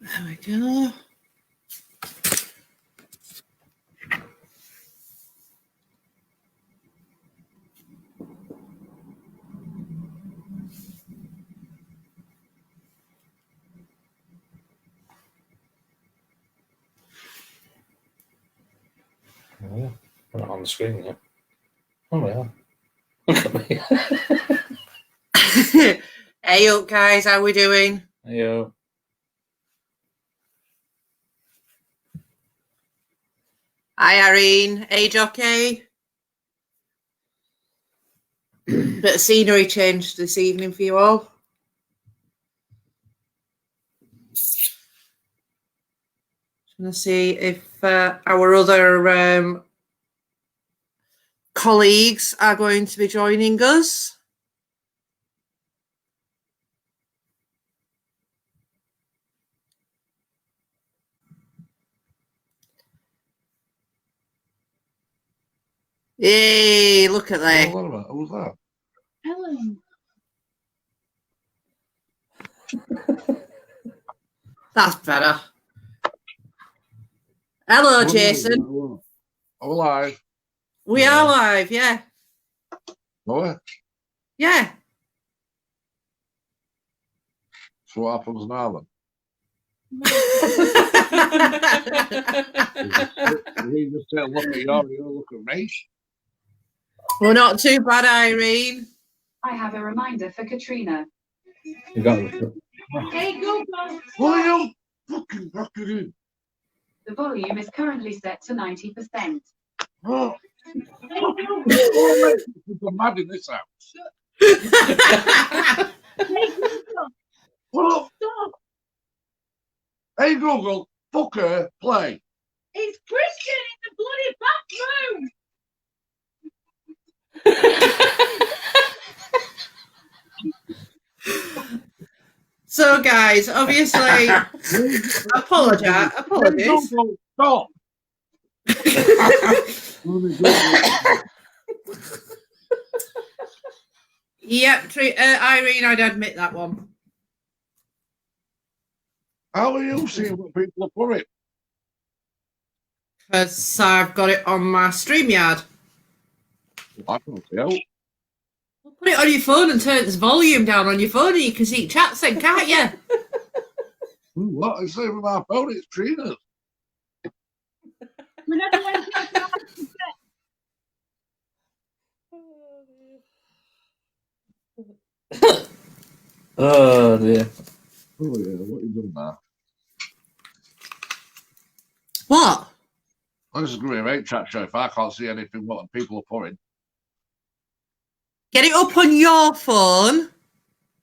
There we go. Oh, yeah. We're not on the screen yet. Oh, we are. Look at me. Hey up, guys. How we doing? Heyo. Hi, Irene. Age okay? Bit of scenery change this evening for you all. Just going to see if our other colleagues are going to be joining us. Yay, look at that. Who's that? Helen. That's better. Hello, Jason. Are we live? We are live, yeah. No. Yeah. So what happens now then? We just say, look at you look at me. We're not too bad, Irene. I have a reminder for Katrina. You got it. Hey, Google. What are you fucking rocking The volume is currently set to 90%. in? Oh. People mad in this house. What up? Stop. Hey Google, fuck her, play. It's Christian in the bloody bathroom. So, guys, obviously, apologize. Google, stop. Yep, Irene, I'd admit that one. How are you seeing what people are putting? Because I've got it on my StreamYard. I can't tell. Put it on your phone and turn its volume down on your phone and you can see chats then, can't you? What? It's even my phone, it's Trina's. Oh, dear. Oh yeah, what are you doing now? What? This is going to be a great chat show if I can't see anything what people are putting. Get it up on your phone.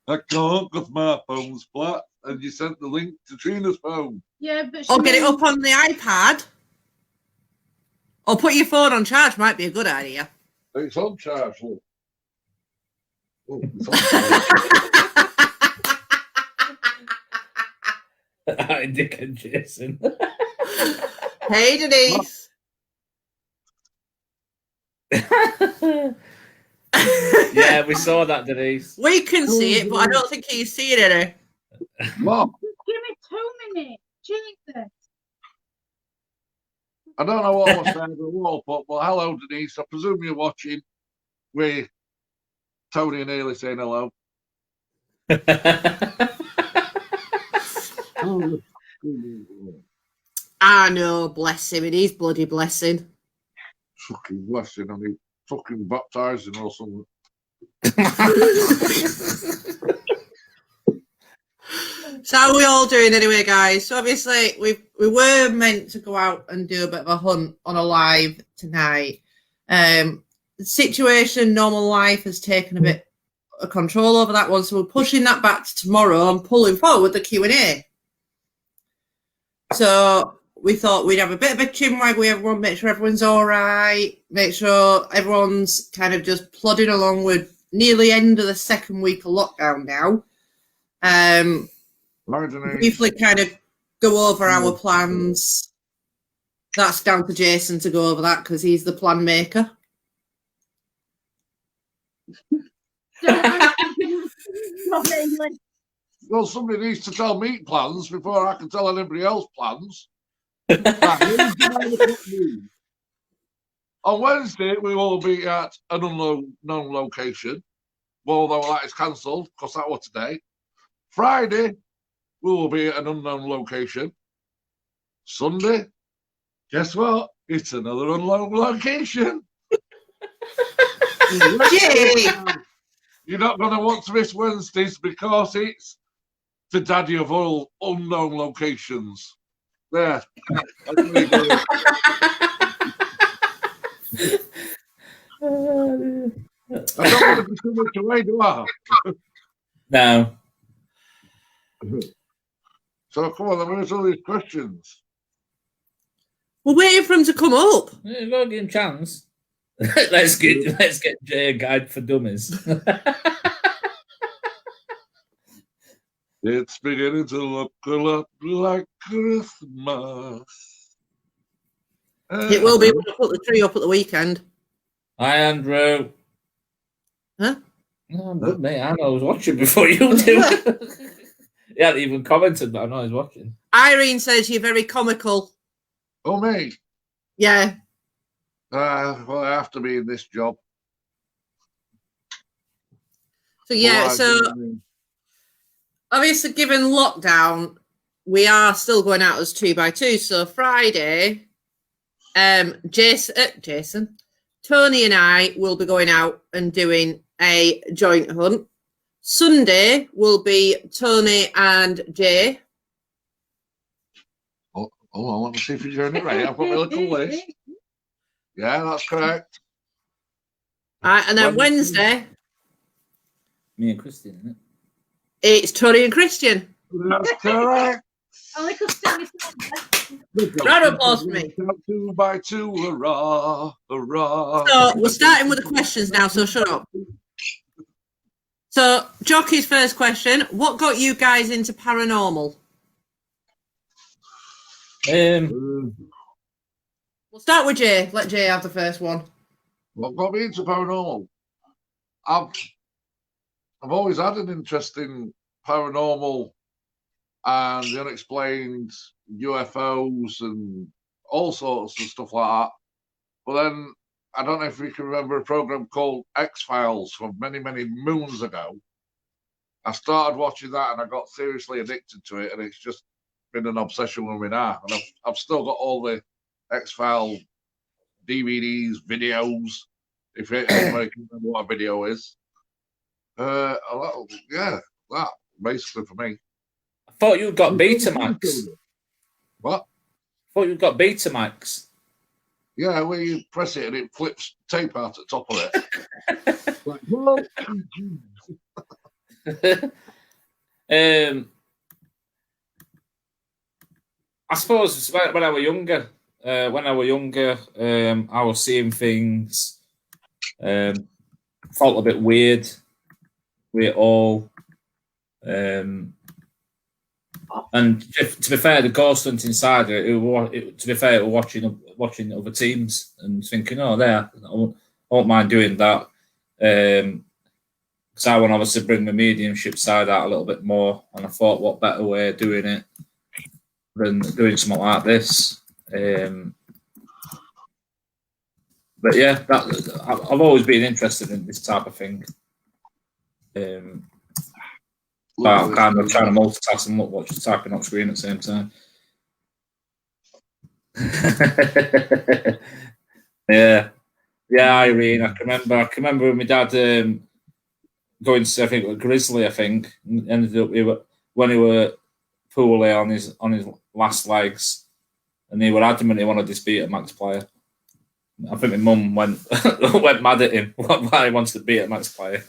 I can't because my phone's flat and you sent the link to Trina's phone. Yeah, but Or get it up on the iPad. Or put your phone on charge might be a good idea. It's on charge, look. Oh, it's on charge. Hi, Dick and Jason. Hey, Denise. Yeah, we saw that, Denise. We can see it, but I don't think he's seeing it. Mom, give me 2 minutes. Jesus. I don't know what I was saying on the wall, but hello, Denise. I presume you're watching with Tony and Haley saying hello. I know, bless him. It is bloody blessing. Fucking blessing, and he fucking baptizing or something. So how are we all doing anyway, guys? So obviously we were meant to go out and do a bit of a hunt on a live tonight. The situation, normal life, has taken a bit of control over that one, so we're pushing that back to tomorrow and pulling forward the Q&A. So we thought we'd have a bit of a chinwag with everyone, make sure everyone's all right, make sure everyone's kind of just plodding along with nearly end of the second week of lockdown now. Briefly kind of go over our plans. That's down to Jason to go over that because he's the plan maker. Well, somebody needs to tell me plans before I can tell anybody else plans. Right, here's the 9 o'clock news. On Wednesday, we will be at an unknown location, although that is cancelled because that was today. Friday, we will be at an unknown location. Sunday, guess what? It's another unknown location. Jay! You're not going to want to miss Wednesdays because it's the daddy of all unknown locations. There. That's really good. I don't want to be too much away, do I? No. So come on, then where's all these questions? We're waiting for him to come up. Yeah, go give him a chance. let's get Jay a guide for dummies. It's beginning to look a lot like Christmas. It will be when I put the tree up at the weekend. Hi, Andrew. Huh? No, I'm good, mate. I know I was watching before you do. He hadn't even commented, but I know he's watching. Irene says you're very comical. Oh, me. Yeah. Well, I have to be in this job. So yeah, Otherwise, so obviously given lockdown, we are still going out as 2x2. So Friday, Jason, Tony and I will be going out and doing a joint hunt. Sunday will be Tony and Jay. Hold on, let me see if you're doing it right. I've got my little list. Yeah, that's correct. Right, and then Wednesday, Me and Christian, isn't it? it's Tony and Christian. That's correct. Only because Sammy Round of applause for me. 2x2, hurrah, hurrah. So we're starting with the questions now, so shut up. So Jockey's first question, what got you guys into paranormal? We'll start with Jay. Let Jay have the first one. What got me into paranormal? I've always had an interest in paranormal and the unexplained UFOs and all sorts of stuff like that. But then I don't know if you can remember a program called X-Files from many, many moons ago. I started watching that and I got seriously addicted to it, and it's just been an obsession with me now. And I've still got all the X-File DVDs, videos, if anybody can remember what a video is. Yeah, that basically for me. I thought you got Betamax. What? I thought you got Betamax. Yeah, where you press it and it flips tape out at the top of it. Like, whoa. I suppose when I was younger, I was seeing things, felt a bit weird with it all. And to be fair, the ghost hunting side, to be fair, watching other teams and thinking, oh, I won't mind doing that. Because I want to obviously bring the mediumship side out a little bit more. And I thought, what better way of doing it than doing something like this? But yeah, I've always been interested in this type of thing. But I'm kind of trying to multitask and watch the typing on screen at the same time. Yeah, Irene. I can remember when my dad going to, I think, Grizzly. I think ended up when he were poorly on his last legs, and he were adamant he wanted this Betamax player. I think my mum went mad at him why he wants the Betamax player.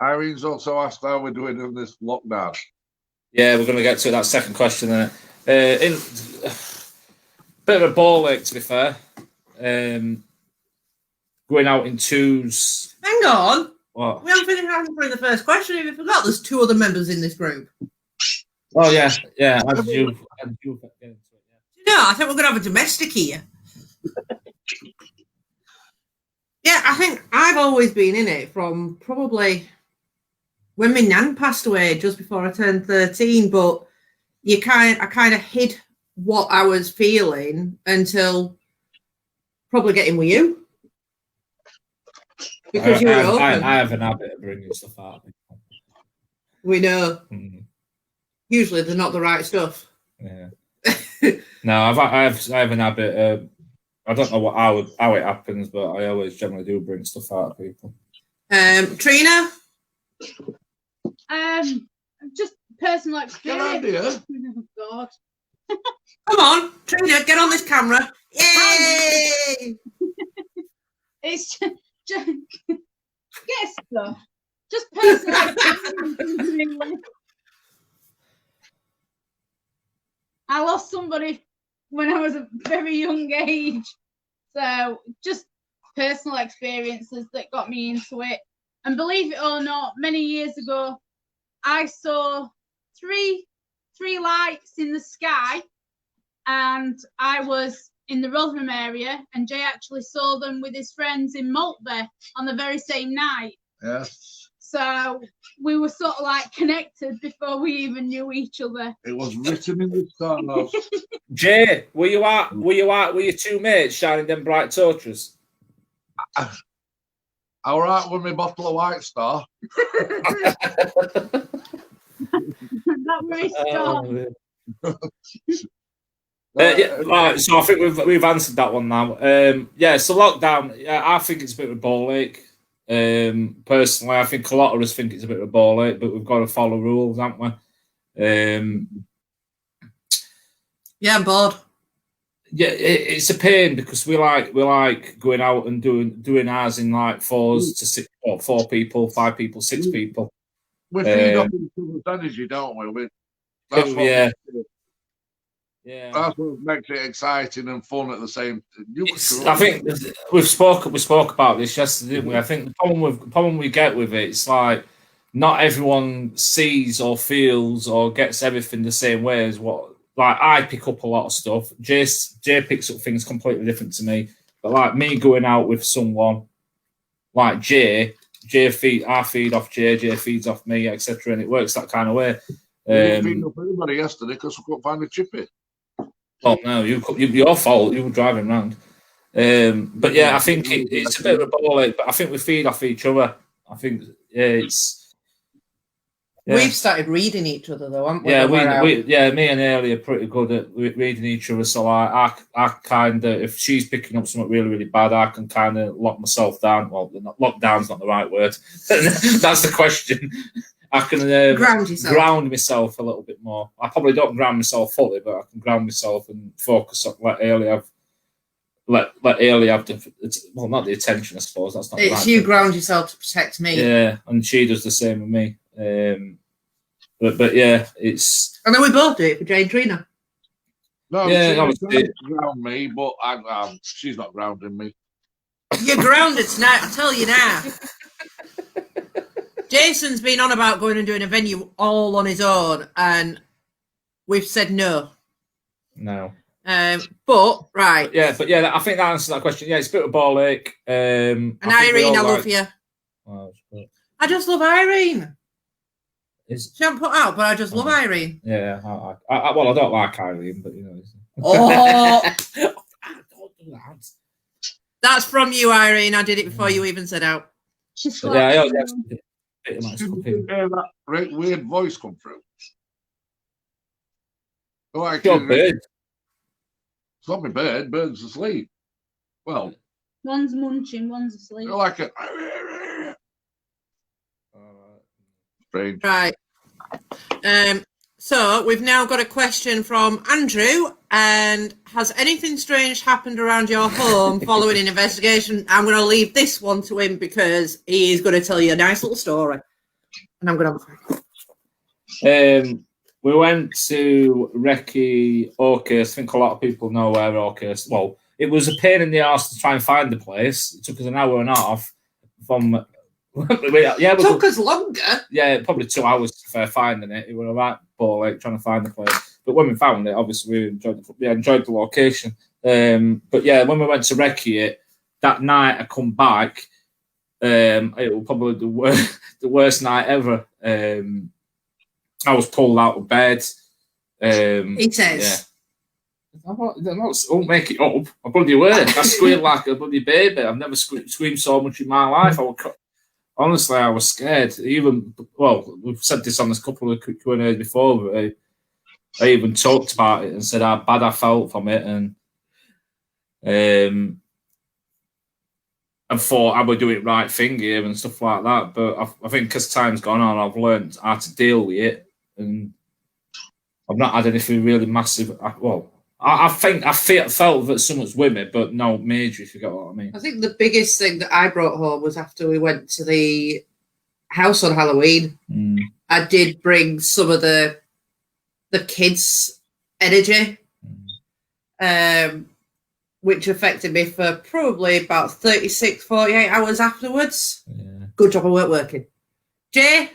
Irene's also asked how we're doing in this lockdown. Yeah, we're going to get to that second question. Bit of a ball ache, to be fair. Going out in twos. Hang on. What? We haven't finished answering the first question. We forgot there's 2 other members in this group. Oh, yeah. How did you get into it? Yeah. No, I think we're going to have a domestic here. Yeah, I think I've always been in it from probably when my nan passed away just before I turned 13, but I kind of hid what I was feeling until probably getting with you. Because you're open. I have an habit of bringing stuff out. We know. Mm. Usually they're not the right stuff. Yeah. No, I have an habit. I don't know how it happens, but I always generally do bring stuff out of people. Trina? Just personal experience. Good idea. Oh, God. Come on, Trina, get on this camera. Yay! It's just get stuff. Just personal experience. I lost somebody when I was a very young age. So just personal experiences that got me into it. And believe it or not, many years ago, I saw three lights in the sky, and I was in the Rotherham area, and Jay actually saw them with his friends in Maltby on the very same night. Yes. So we were sort of like connected before we even knew each other. It was written in the stars. Jay, were you out with your two mates shining them bright torches? I was out with my bottle of White Star. That very start. Right, so I think we've answered that one now. So lockdown. Yeah, I think it's a bit of a ball ache. Personally, I think a lot of us think it's a bit of a ball ache, but we've got to follow rules, haven't we? Yeah, I'm bored. Yeah, it's a pain because we like going out and doing ours in like 4s to 6, or 4 people, 5 people, 6 people. We feed off each other's energy, don't we? That's what Yeah. That's what makes it exciting and fun at the same time. I think we spoke about this yesterday, didn't we? I think the problem we get with it, it's like not everyone sees or feels or gets everything the same way as what. Like I pick up a lot of stuff. Jay picks up things completely different to me. But like me going out with someone like I feed off Jay feeds off me, etc. And it works that kind of way. We didn't feed up anybody yesterday because we couldn't find a chippy. Oh no, your fault. You were driving around. But yeah, I think it's a bit of a ball ache, but I think we feed off each other. I think it's. Yeah. We've started reading each other though, haven't we? Yeah, me and Ailey are pretty good at reading each other. So I kind of, if she's picking up something really, really bad, I can kind of lock myself down. Well, lock down's not the right word. That's the question. I can ground myself a little bit more. I probably don't ground myself fully, but I can ground myself and focus on let Ailey have not the attention, I suppose. That's not. It's you ground yourself to protect me. Yeah, and she does the same with me. But yeah, it's. And then we both do it for Jane Trina. No, yeah, she's trying to ground me, but she's not grounding me. You're grounded tonight, I tell you now. Jason's been on about going and doing a venue all on his own, and we've said no. No. But right. Yeah, I think that answers that question. Yeah, it's a bit of a ball ache. And Irene, I love you. Oh, I just love Irene. She hasn't put out, but I just love Irene. Yeah, I don't like Irene, but you know. Oh, don't do that. That's from you, Irene. I did it before you even said out. She's I always Did that weird voice come through? Like, your bird. It's not my bird. Bird's asleep. Well, one's munching, one's asleep. You're like a. Strange. Right. So we've now got a question from Andrew. And has anything strange happened around your home following an investigation? I'm going to leave this one to him because he is going to tell you a nice little story. And I'm going to have a crack. We went to Recce Oakhurst. I think a lot of people know where Oakhurst. Well, it was a pain in the arse to try and find the place. It took us an hour and a half from. It took us longer. Yeah, probably 2 hours for finding it. It was a right ball ache trying to find the place. But when we found it, obviously we enjoyed the location. But yeah, when we went to Recce that night, I come back. It was probably the worst night ever. I was pulled out of bed. He says. I won't make it up. I bloody were. I squealed like a bloody baby. I've never screamed so much in my life. Honestly, I was scared. We've said this on this couple of Q&As before, but I even talked about it and said how bad I felt from it, and thought I would do it right thing here and stuff like that. But I think as time's gone on, I've learned how to deal with it, and I've not had anything really massive. I think I felt that someone's with me, but no major, if you get what I mean. I think the biggest thing that I brought home was after we went to the house on Halloween. I did bring some of the kids' energy, which affected me for probably about 36, 48 hours afterwards. Yeah. Good job I weren't working. Jay?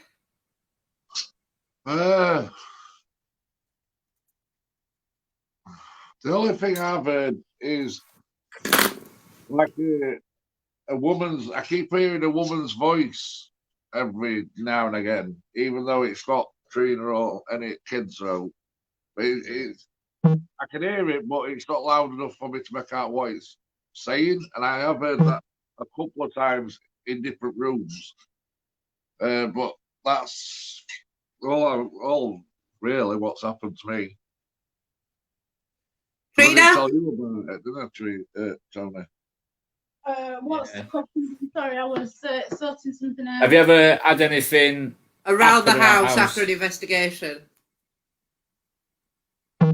The only thing I've heard is like a woman's. I keep hearing a woman's voice every now and again, even though it's got Trina or any kids out. I can hear it, but it's not loud enough for me to make out what it's saying. And I have heard that a couple of times in different rooms. But that's all really what's happened to me. I Trina? didn't tell you about it, didn't I, Tony? What's the question? Sorry, I was sorting something out. Have you ever had anything Around the After the house house. after an investigation? No,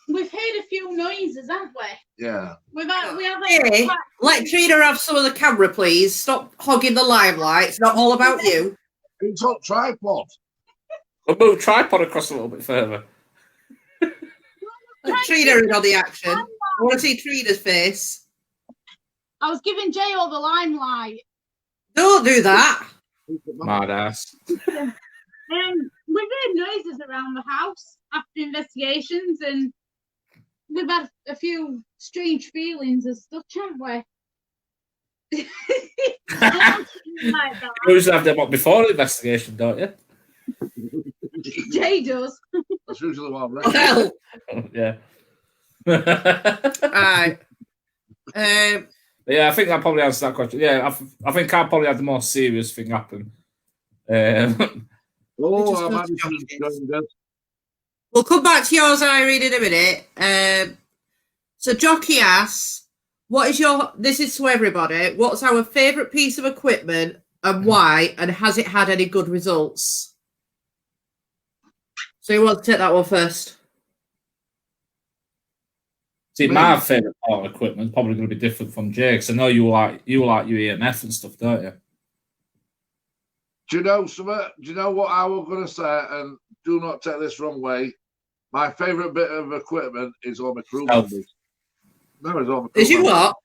we've heard a few noises, haven't we? Yeah. We have Hey, let Trina have some of the camera, please. Stop hogging the limelight. It's not all about you. It's on tripod. We'll move tripod across a little bit further. Let Trina in on the action. I want to see Trina's face. I was giving Jay all the limelight. Don't do that. Mad ass. We've heard noises around the house after investigations, and we've had a few strange feelings as such, haven't we? Like that. You usually have them up before the investigation, don't you? Jay does. That's usually what I'm Well, Yeah. right. Yeah, I think that probably answers that question. Yeah, I think I probably had the more serious thing happen. Oh, I've had it. We'll come back to yours, Irene, in a minute. So Jockey asks, what is your, this is to everybody, what's our favourite piece of equipment and why, and has it had any good results? So you want to take that one first? See, my favourite part of equipment is probably going to be different from Jake's. I know you like your EMF and stuff, don't you? Do you know something? Do you know what I was going to say? And do not take this wrong way. My favourite bit of equipment is all my crew members. No, it's all my crew Is you members. what?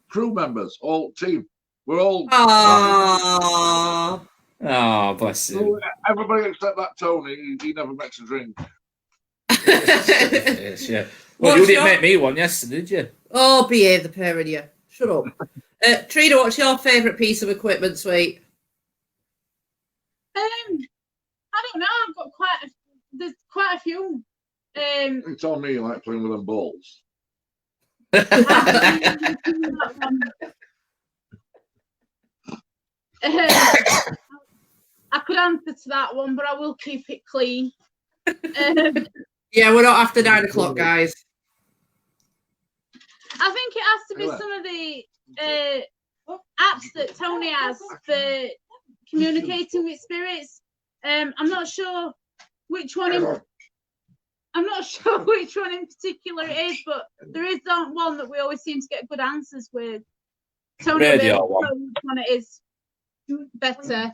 Crew members, all team. We're all. Aww. Oh, bless you. Everybody except that Tony. He never makes a drink. Yes, yeah. Well, What's you didn't your- make me one yesterday, did you? Oh, behave the pair of you. Shut up. Trina, what's your favourite piece of equipment, sweet? I don't know. I've got there's quite a few. You told me you like playing with them balls. I could answer to that one, but I will keep it clean. Yeah, we're not after 9 o'clock, guys. I think it has to be some of the apps that Tony has for communicating with spirits. I'm not sure which one. I'm not sure which one in particular it is, but there is that one that we always seem to get good answers with. Tony will be Radio able to one. tell which one it is better.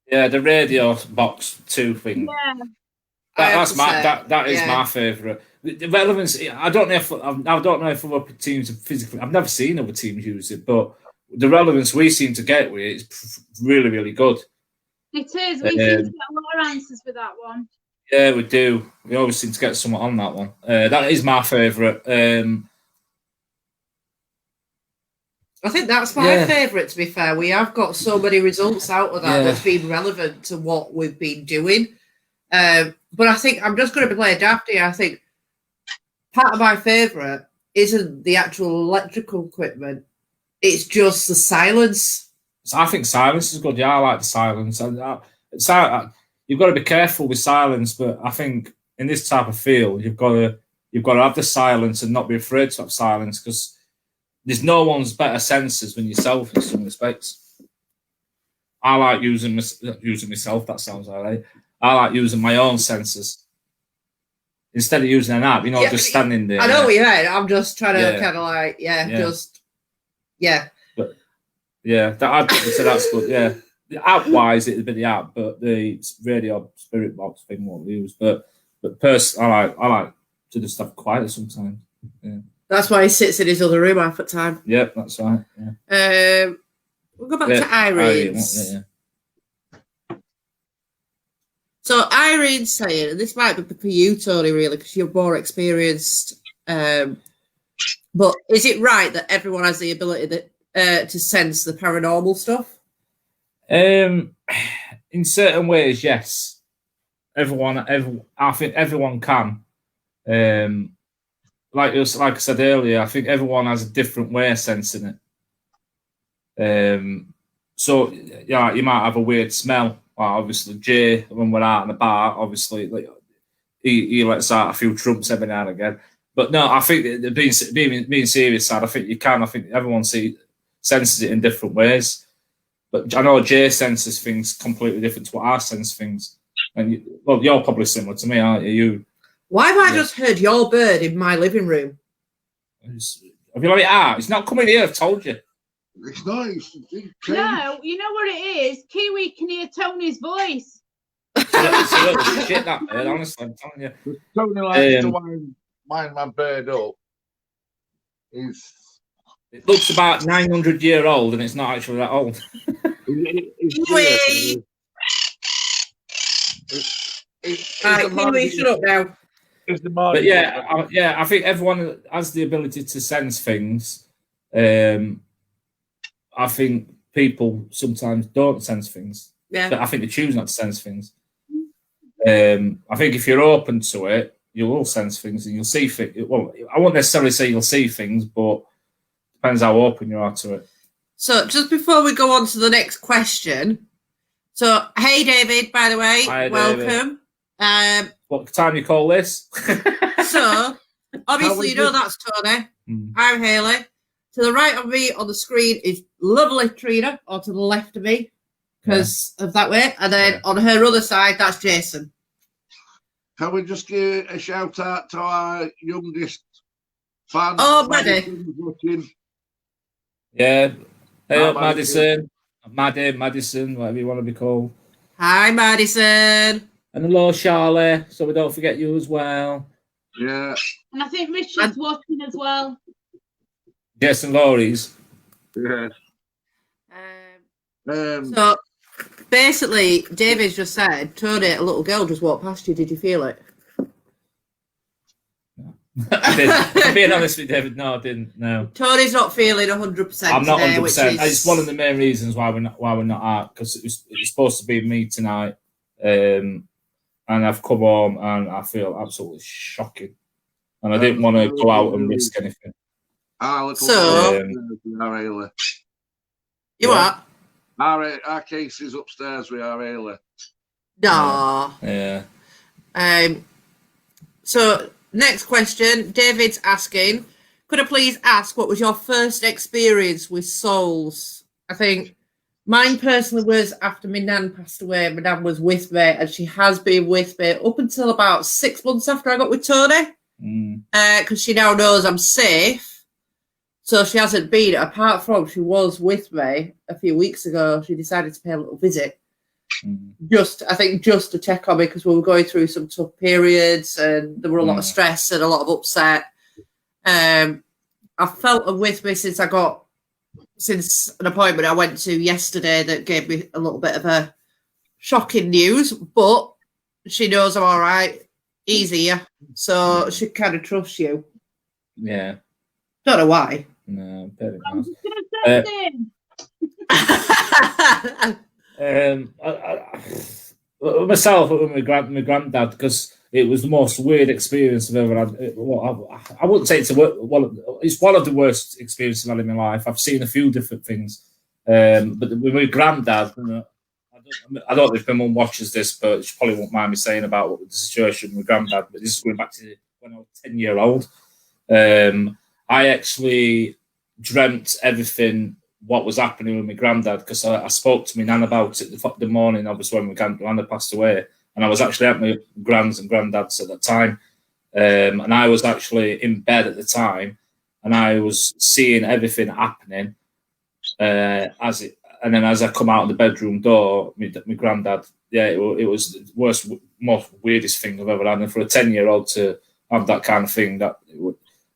Yeah, the radio box 2 thing. Yeah. That's my that is yeah. my favourite. The relevance. I don't know if other teams have physically. I've never seen other teams use it, but the relevance we seem to get with it is really, really good. It is. We seem to get a lot of answers with that one. Yeah, we do. We always seem to get someone on that one. That is my favourite. I think that's my Yeah. favourite, to be fair. We have got so many results out of that Yeah. that's been relevant to what we've been doing. But I think I'm just going to play Daphne. I think part of my favourite isn't the actual electrical equipment, it's just the silence. So I think silence is good. Yeah, I like the silence. And you've got to be careful with silence, but I think in this type of field, you've got to have the silence and not be afraid to have silence, because there's no one's better senses than yourself in some respects. I like using myself. That sounds all right. I like using my own senses instead of using an app. You know, Yeah, just standing there. I know what you mean. I'm just trying to Yeah. kind of like, Yeah. Yeah, that's good. Yeah, the app wise, it'd be the app, but the radio spirit box thing won't use. But I like to just have quiet sometimes. Yeah. That's why he sits in his other room half the time. Yep, that's right. Yeah. We'll go back Yeah, to Irene's. yeah. So Irene's saying, and this might be for you, Tony, really, because you're more experienced. But is it right that everyone has the ability to sense the paranormal stuff? In certain ways, yes. I think everyone can. Like I said earlier, I think everyone has a different way of sensing it. So yeah, you might have a weird smell. Well, obviously, Jay, when we're out in the bar, obviously, like, he lets out a few trumps every now and again. But no, I think being serious side, I think you can. I think everyone senses it in different ways. But I know Jay senses things completely different to what I sense things. And you're probably similar to me, aren't you? Why have I just heard your bird in my living room? Have you let it out? It's not coming here. I've told you. It's nice. No, you know what it is? Kiwi can hear Tony's voice. It's a little shit, that bird, honestly, I'm telling you. Tony likes to wind my bird up. It looks about 900 years old, and it's not actually that old. Kiwi! Right, Kiwi, shut up now. But yeah, I think everyone has the ability to sense things. I think people sometimes don't sense things. Yeah. But I think they choose not to sense things. I think if you're open to it, you will sense things and you'll see things. Well, I won't necessarily say you'll see things, but depends how open you are to it. So just before we go on to the next question, so hey David, by the way, Hi, welcome. What time you call this? So obviously you know that's Tony. I'm Haley. To the right of me on the screen is lovely Trina, or to the left of me, because of that way. And then on her other side, that's Jason. Can we just give a shout out to our youngest fan? Oh, Maddie. Yeah. Hey up, Madison. Madison, whatever you want to be called. Hi, Madison. And hello, Charlie, so we don't forget you as well. Yeah. And I think Richard's watching as well. Jason Laurie's. Yeah. So basically, David's just said, Tony, a little girl just walked past you. Did you feel it? I did. I'm being honest with David. No, I didn't. No. Tony's not feeling 100%. I'm not 100%. Which is... It's one of the main reasons why we're not out, because it's supposed to be me tonight, and I've come home and I feel absolutely shocking, and I didn't want to go out and risk anything. So, you what? Our case is upstairs with our Ayla. No. Yeah. So, next question. David's asking, could I please ask what was your first experience with souls? I think mine personally was after my nan passed away. My nan was with me, and she has been with me up until about 6 months after I got with Tony. Because she now knows I'm safe. So she hasn't been, apart from she was with me a few weeks ago. She decided to pay a little visit. I think just to check on me, because we were going through some tough periods and there were a lot of stress and a lot of upset. I felt her with me since an appointment I went to yesterday that gave me a little bit of a shocking news, but she knows I'm all right. Easier. So she kind of trusts you. Yeah. Don't know why. No, very I'm nice. just going to Interesting. Myself with my granddad, because it was the most weird experience I've ever had. I wouldn't say it's it's one of the worst experiences I've had in my life. I've seen a few different things, but with my granddad, I don't know if my mum watches this, but she probably won't mind me saying about what the situation with my granddad. But this is going back to when I was 10-year-old. I actually dreamt everything what was happening with my granddad, because I spoke to my nan about it the morning, obviously, when my granddad passed away, and I was actually at my grands and granddad's at that time, and I was actually in bed at the time, and I was seeing everything happening and then as I come out of the bedroom door, my granddad, it was the worst, most weirdest thing I've ever had, and for a 10-year-old to have that kind of thing, but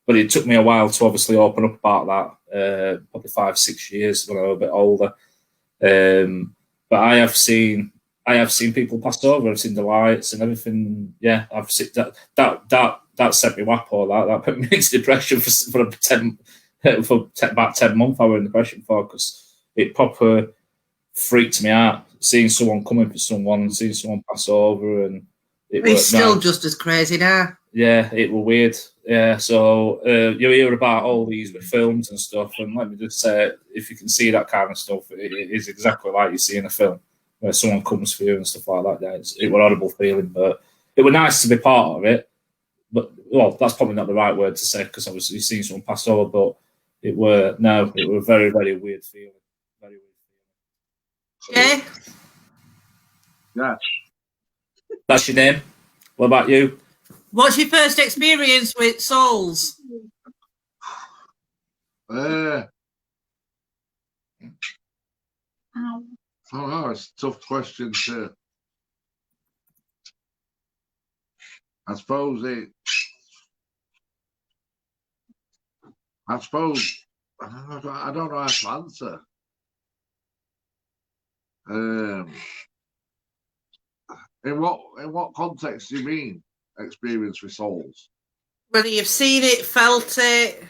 it took me a while to obviously open up about that, probably 5-6 years when I was a bit older. But I have seen people pass over. I've seen the lights and everything. Yeah, I've seen that set me up. All that put me into depression for about 10 months. I was in depression for, because it proper freaked me out. Seeing someone coming for someone, seeing someone pass over, and it's still just as crazy now. Yeah, it was weird. Yeah, so you hear about all these with films and stuff, and let me just say, if you can see that kind of stuff, it is exactly like you see in a film, where someone comes for you and stuff like that. Yeah, it was a horrible feeling, but it was nice to be part of it. But, well, that's probably not the right word to say, because obviously you've seen someone pass over, but it was a very, very weird feeling. Very weird feeling. Okay. Yeah. That's your name. What about you? What's your first experience with souls? Oh, it's a tough question too. I suppose I don't know how to answer. In what context do you mean experience with souls? Whether you've seen it, felt it.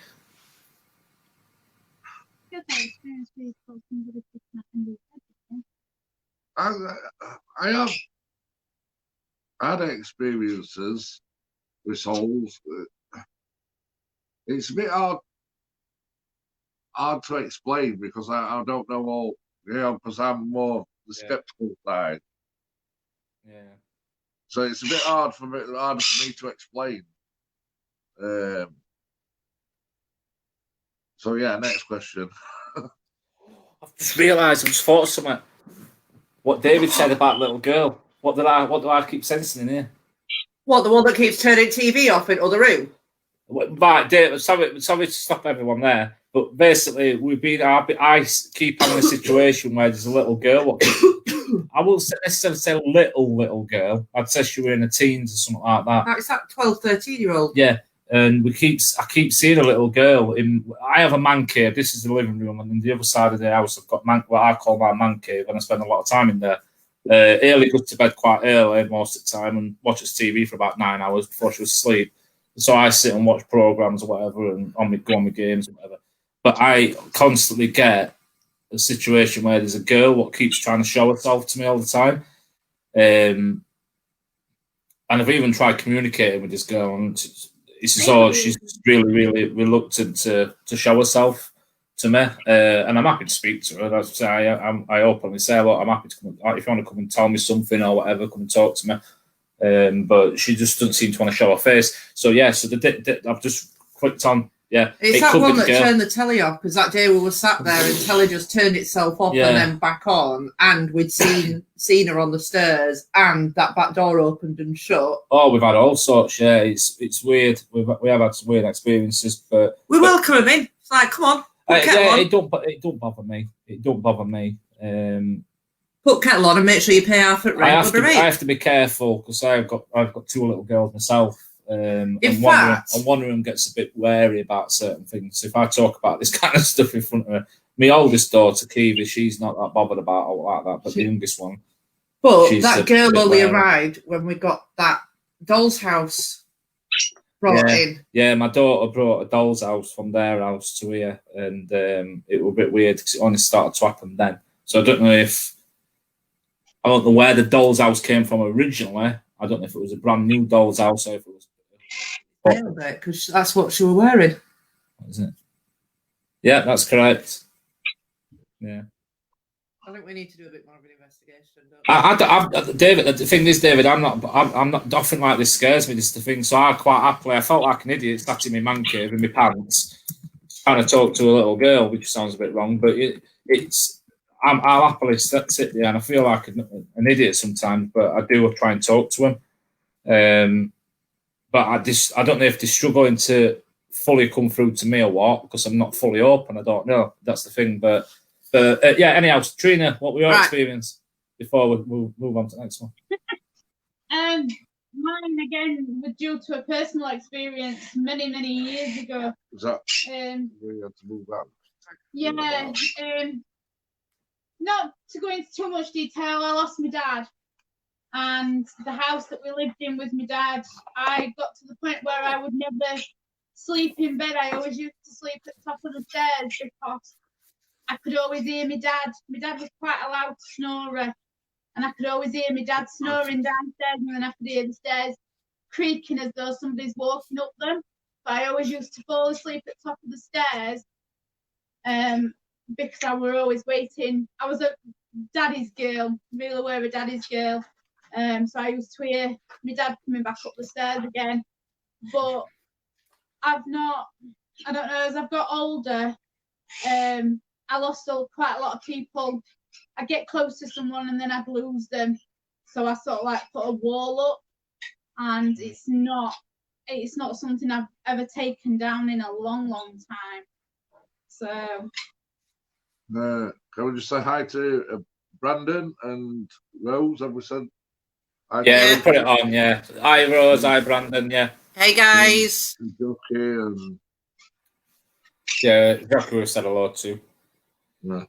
I have had experiences with souls. It's a bit hard to explain, because I don't know all, because I'm more the skeptical side. Yeah. So it's a bit harder for me to explain. So yeah, next question. I've just realised, I just thought of something. What David said about little girl. What do I keep sensing in here? What, the one that keeps turning TV off in other room? Right, David, sorry to stop everyone there, but basically I keep having a situation where there's a little girl. I won't necessarily say little girl. I'd say she were in her teens or something like that. It's that 12, 13-year-old. Yeah, and I keep seeing a little girl. I have a man cave. This is the living room, and on the other side of the house, I've got what I call my man cave, and I spend a lot of time in there. Early goes to bed quite early most of the time, and watches TV for about 9 hours before she was asleep. So I sit and watch programs or whatever, and go on my games or whatever. But I constantly get a situation where there's a girl what keeps trying to show herself to me all the time, and I've even tried communicating with this girl, and she's really, really reluctant to show herself to me, and I'm happy to speak to her. I openly say, look, I'm happy to come. If you want to come and tell me something or whatever, come and talk to me. But she just doesn't seem to want to show her face. So yeah, I've just clicked on. Yeah, it's that one that turned the telly off, because that day we were sat there and telly just turned itself off and then back on, and we'd seen her on the stairs, and that back door opened and shut. Oh, we've had all sorts. Yeah, it's weird. We have had some weird experiences, but we welcome them in. It's like, come on, it don't bother me. It don't bother me. Put kettle on and make sure you pay half at rent. I have to be careful, because I've got 2 little girls myself. And one of them gets a bit wary about certain things. If I talk about this kind of stuff in front of her, my oldest daughter, Kiwi, she's not that bothered about all like that, but the youngest one. But that girl only arrived when we got that doll's house. brought Yeah. in. Yeah, my daughter brought a doll's house from their house to here, and it was a bit weird because it only started to happen then. So I don't know where the doll's house came from originally. I don't know if it was a brand new doll's house or if it was. Because that's what she was wearing. What is it? Yeah, that's correct. Yeah. I think we need to do a bit more of an investigation. Don't we? David, the thing is, David, I'm not. Nothing like this scares me. This is the thing. So I felt like an idiot sat in my man cave in my pants, trying to talk to a little girl, which sounds a bit wrong, but I'll happily sit there, and I feel like an idiot sometimes, but I do try and talk to him. But I don't know if they're struggling to fully come through to me or what, because I'm not fully open. I don't know. That's the thing. But yeah. Anyhow, Trina, what were your experience before we move on to the next one? Mine again was due to a personal experience many years ago. Is that we had to move back? Yeah. Not to go into too much detail, I lost my dad. And the house that we lived in with my dad, I got to the point where I would never sleep in bed. I always used to sleep at the top of the stairs because I could always hear my dad. My dad was quite a loud snorer, and I could always hear my dad snoring downstairs, and then I could hear the stairs creaking as though somebody's walking up them. But I always used to fall asleep at the top of the stairs because I were always waiting. I was a daddy's girl, really were a daddy's girl. So I used to hear my dad coming back up the stairs again. But I don't know, as I've got older, I lost quite a lot of people. I get close to someone and then I'd lose them. So I sort of like put a wall up, and it's not something I've ever taken down in a long time. So can we just say hi to Brandon and Rose? Have we said? Yeah, we put it on. Yeah, hi Rose, hi Brandon. Yeah. Hey guys. And yeah, Jockey we said hello to. Yeah.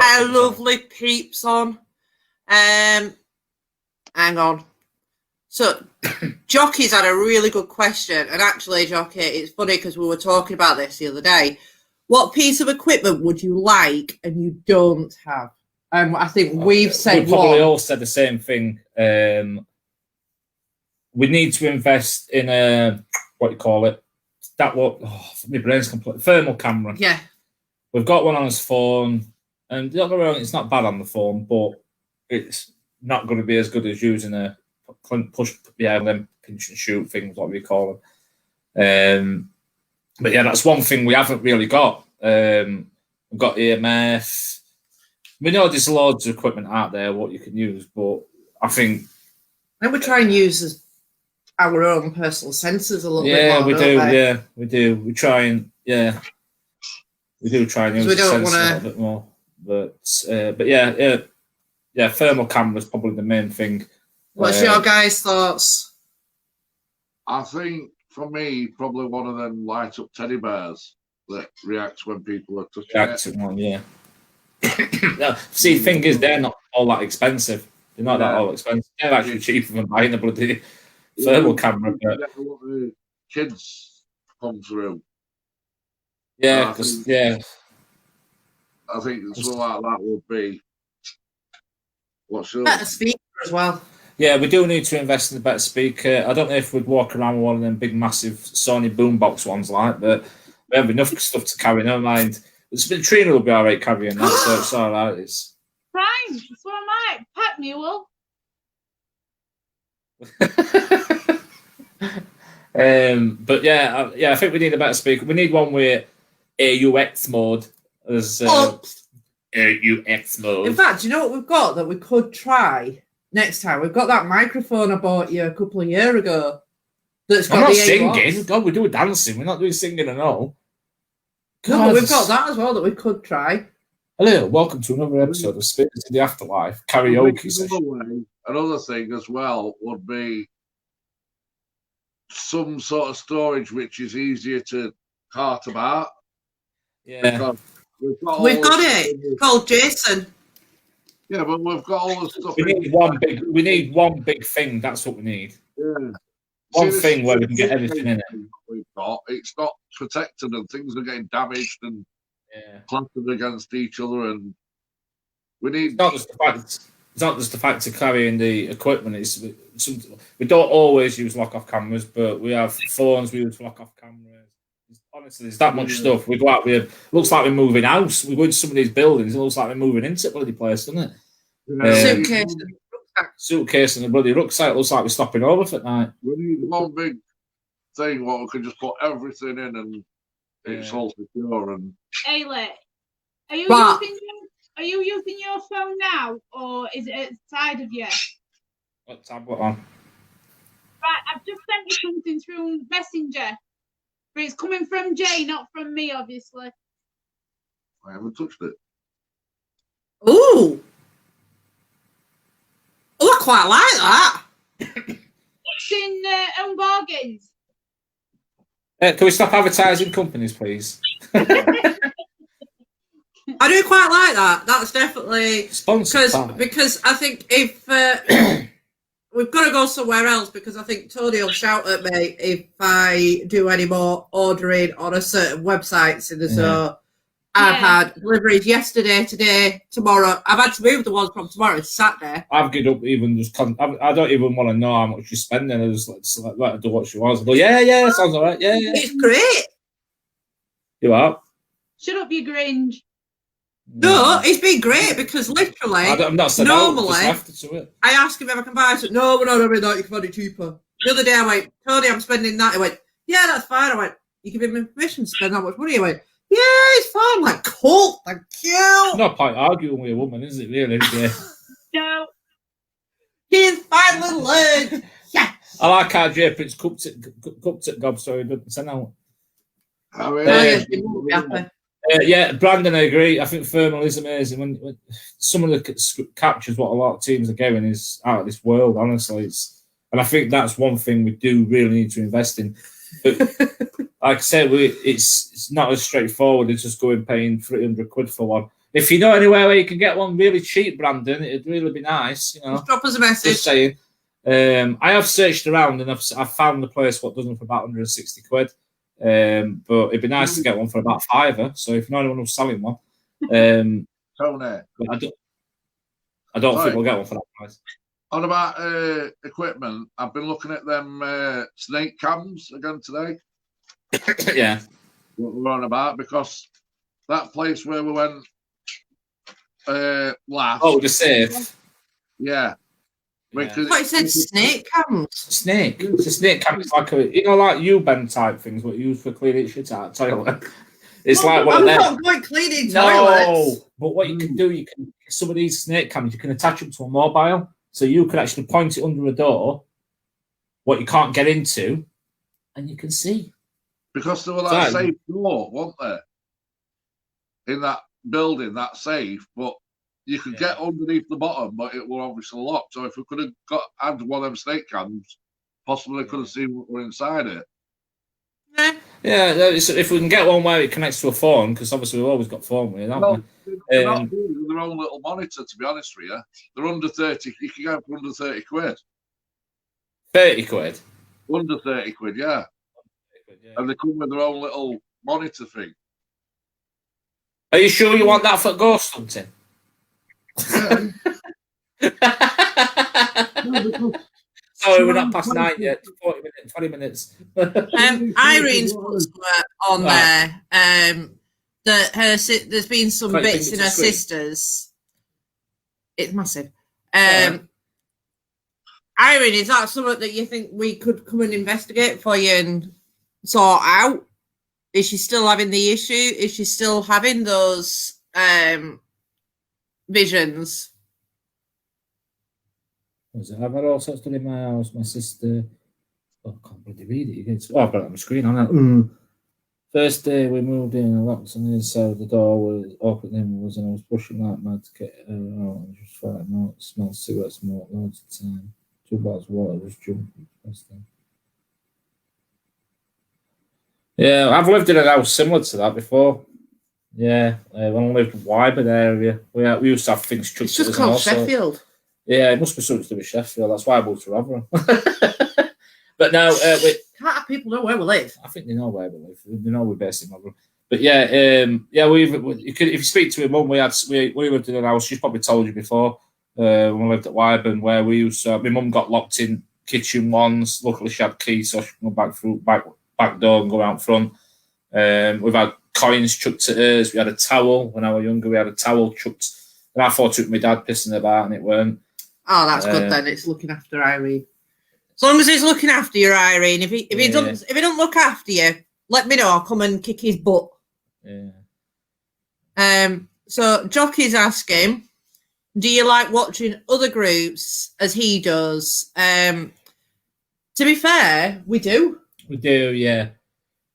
Our lovely peeps on. Hang on. So, Jockey's had a really good question, and actually, Jockey, it's funny because we were talking about this the other day. What piece of equipment would you like and you don't have? I think we've said we probably all said the same thing. We need to invest in a what you call it. My brain's complete. Thermal camera. Yeah. We've got one on his phone, and the other one, it's not bad on the phone, but it's not going to be as good as using a push, them pinch and shoot things, what we call them. But yeah, that's one thing we haven't really got. We've got EMF. We know there's loads of equipment out there what you can use, but I think we try and use our own personal sensors a little bit more. Yeah, we do. We try and we do try and use the sensor a little bit more. But yeah, thermal camera is probably the main thing. What's your guys' thoughts? I think for me, probably one of them light up teddy bears that reacts when people are touching it. One, yeah. No, see, the thing is, they're not all that expensive. They're not that all expensive. They're actually cheaper than buying a bloody thermal camera. But the kids come through. Yeah, because I think something like that would be what's your better speaker as well. Yeah, we do need to invest in a better speaker. I don't know if we'd walk around with one of them big, massive Sony boombox ones but we have enough stuff to carry. Never mind. Trina will be all right carrying that, so it's all right. It's fine. That's what I might. Pack mule. But I think we need a better speaker. We need one with AUX mode. As AUX mode. In fact, do you know what we've got that we could try next time? We've got that microphone I bought you a couple of years ago. That's got I'm not the singing. God, we do dancing. We're not doing singing at all. No, but we've got that as well that we could try. Hello, welcome to another episode of Spirits in the Afterlife karaoke session. Another thing as well would be some sort of storage which is easier to cart about. Yeah. We've got it. It's called Jason. Yeah, but we've got all the stuff. We need one big thing. That's what we need. Yeah. one See, thing this where we can get everything in it. we've got, it's not protected and things are getting damaged and Yeah. planted against each other, and we need. It's not just the fact of carrying the equipment. We don't always use lock-off cameras, but we have phones we use for lock-off cameras. Honestly, there's that much stuff. We go out with. It looks like we're moving house. We go into some of these buildings. It looks like we're moving into a bloody place, doesn't it? Suitcase and a bloody rucksack. It looks like we're stopping over for the night. We need one big thing where we can just put everything in and it's all secure. And Ailey, are you What? using your phone now, or is it outside of you? What tablet on? Right, I've just sent you something through Messenger, but it's coming from Jay, not from me, obviously. I haven't touched it. Ooh. Oh, I quite like that. It's in Own Bargains. Can we stop advertising companies, please? I do quite like that. That's definitely Sponsored. because I think if we've got to go somewhere else, because I think Tony will shout at me if I do any more ordering on a certain websites in the so. I've had deliveries yesterday, today, tomorrow. I've had to move the ones from tomorrow to Saturday. I've given up even just. I don't even want to know how much you're spending. I just let her do what she wants. I go, yeah, sounds all right. Yeah. It's great. You are. Shut up, you Gringe. No, it's been great because literally, I'm not saying normally, after to it. I ask him if I can buy it. No, we're not having that. You can find it cheaper. The other day I went, Tony, I'm spending that. He went, yeah, that's fine. I went, you giving me permission to spend that much money? He went, yeah, it's fine. I'm like, cool, thank you. No point arguing with a woman, is it really? Yeah. No. He's finally learned. Yes. I like how Jay Prince cooked it, Gob, so he doesn't send out. Yeah, Brandon, I agree. I think Thermal is amazing. When some of the captures, what a lot of teams are going is out of this world, honestly. And I think that's one thing we do really need to invest in. But like I said, it's not as straightforward as just going paying £300 for one. If you know anywhere where you can get one really cheap, Brandon, it'd really be nice. You know, just drop us a message. Just saying. I have searched around and I've found the place what does them for about £160. But it'd be nice to get one for about £5. So if you know anyone who's selling one, Tony, I don't think we'll get one for that price. On about equipment, I've been looking at them snake cams again today. Yeah. What we're on about, because that place where we went last. Oh, the safe. Yeah. What it said, snake cams. Snake. It's a snake cam. It's like like U-bend type things, what you use for cleaning shit out of toilet. It's like one of them. I'm not going cleaning toilets. No, but what you can do, some of these snake cams, you can attach them to a mobile, so you can actually point it under a door, what you can't get into, and you can see. Because there was that safe door, wasn't there? In that building, that safe, but you could get underneath the bottom, but it was obviously locked. So if we could have had one of them snake cams, possibly could have seen what were inside it. Yeah, if we can get one where it connects to a phone, because obviously we've always got phone with it, haven't we? They're not doing their own little monitor, to be honest with you. They're under 30. You can get for under £30. £30? Under £30, yeah. And they come with their own little monitor thing. Are you sure you want that for ghost hunting? Sorry, we're not past 9 yet. 40 minutes, 20 minutes. Irene's put somewhere on there that there's been some bits in her sister's. It's massive. Irene, is that something that you think we could come and investigate for you and sort out? Is she still having the issue? Is she still having those visions? I've had all sorts done in my house. My sister, I can't bloody read it again. I've got it on the screen. First day we moved in, I locked on the inside of the door was open and I was pushing like mad to get her out. I was just fighting out, smelled cigarette smoke loads of time. 2 bottles of water, just jumping. Yeah, I've lived in a house similar to that before. Yeah, when I lived in Wyburn area, we used to have things chucked. It's just called Sheffield. Yeah, it must be something to do with Sheffield. That's why I moved to Rotherham. But But now, Can't have people know where we live. I think they know where we live. They know we're based in Rotherham. But yeah, if you speak to my mum, we lived in an house. She's probably told you before. When we lived at Wyburn, where we used to, my mum got locked in kitchen once. Luckily, she had keys, so she could go back door and go out front. We've had coins chucked at us. We had a towel when I was younger. We had a towel chucked, and I thought it was my dad pissing about, and it weren't. Oh, that's good then. It's looking after Irene. As long as he's looking after you, Irene. If he don't look after you, let me know. I'll come and kick his butt. Yeah. So Jockey's asking, do you like watching other groups as he does? To be fair, we do. We do, yeah.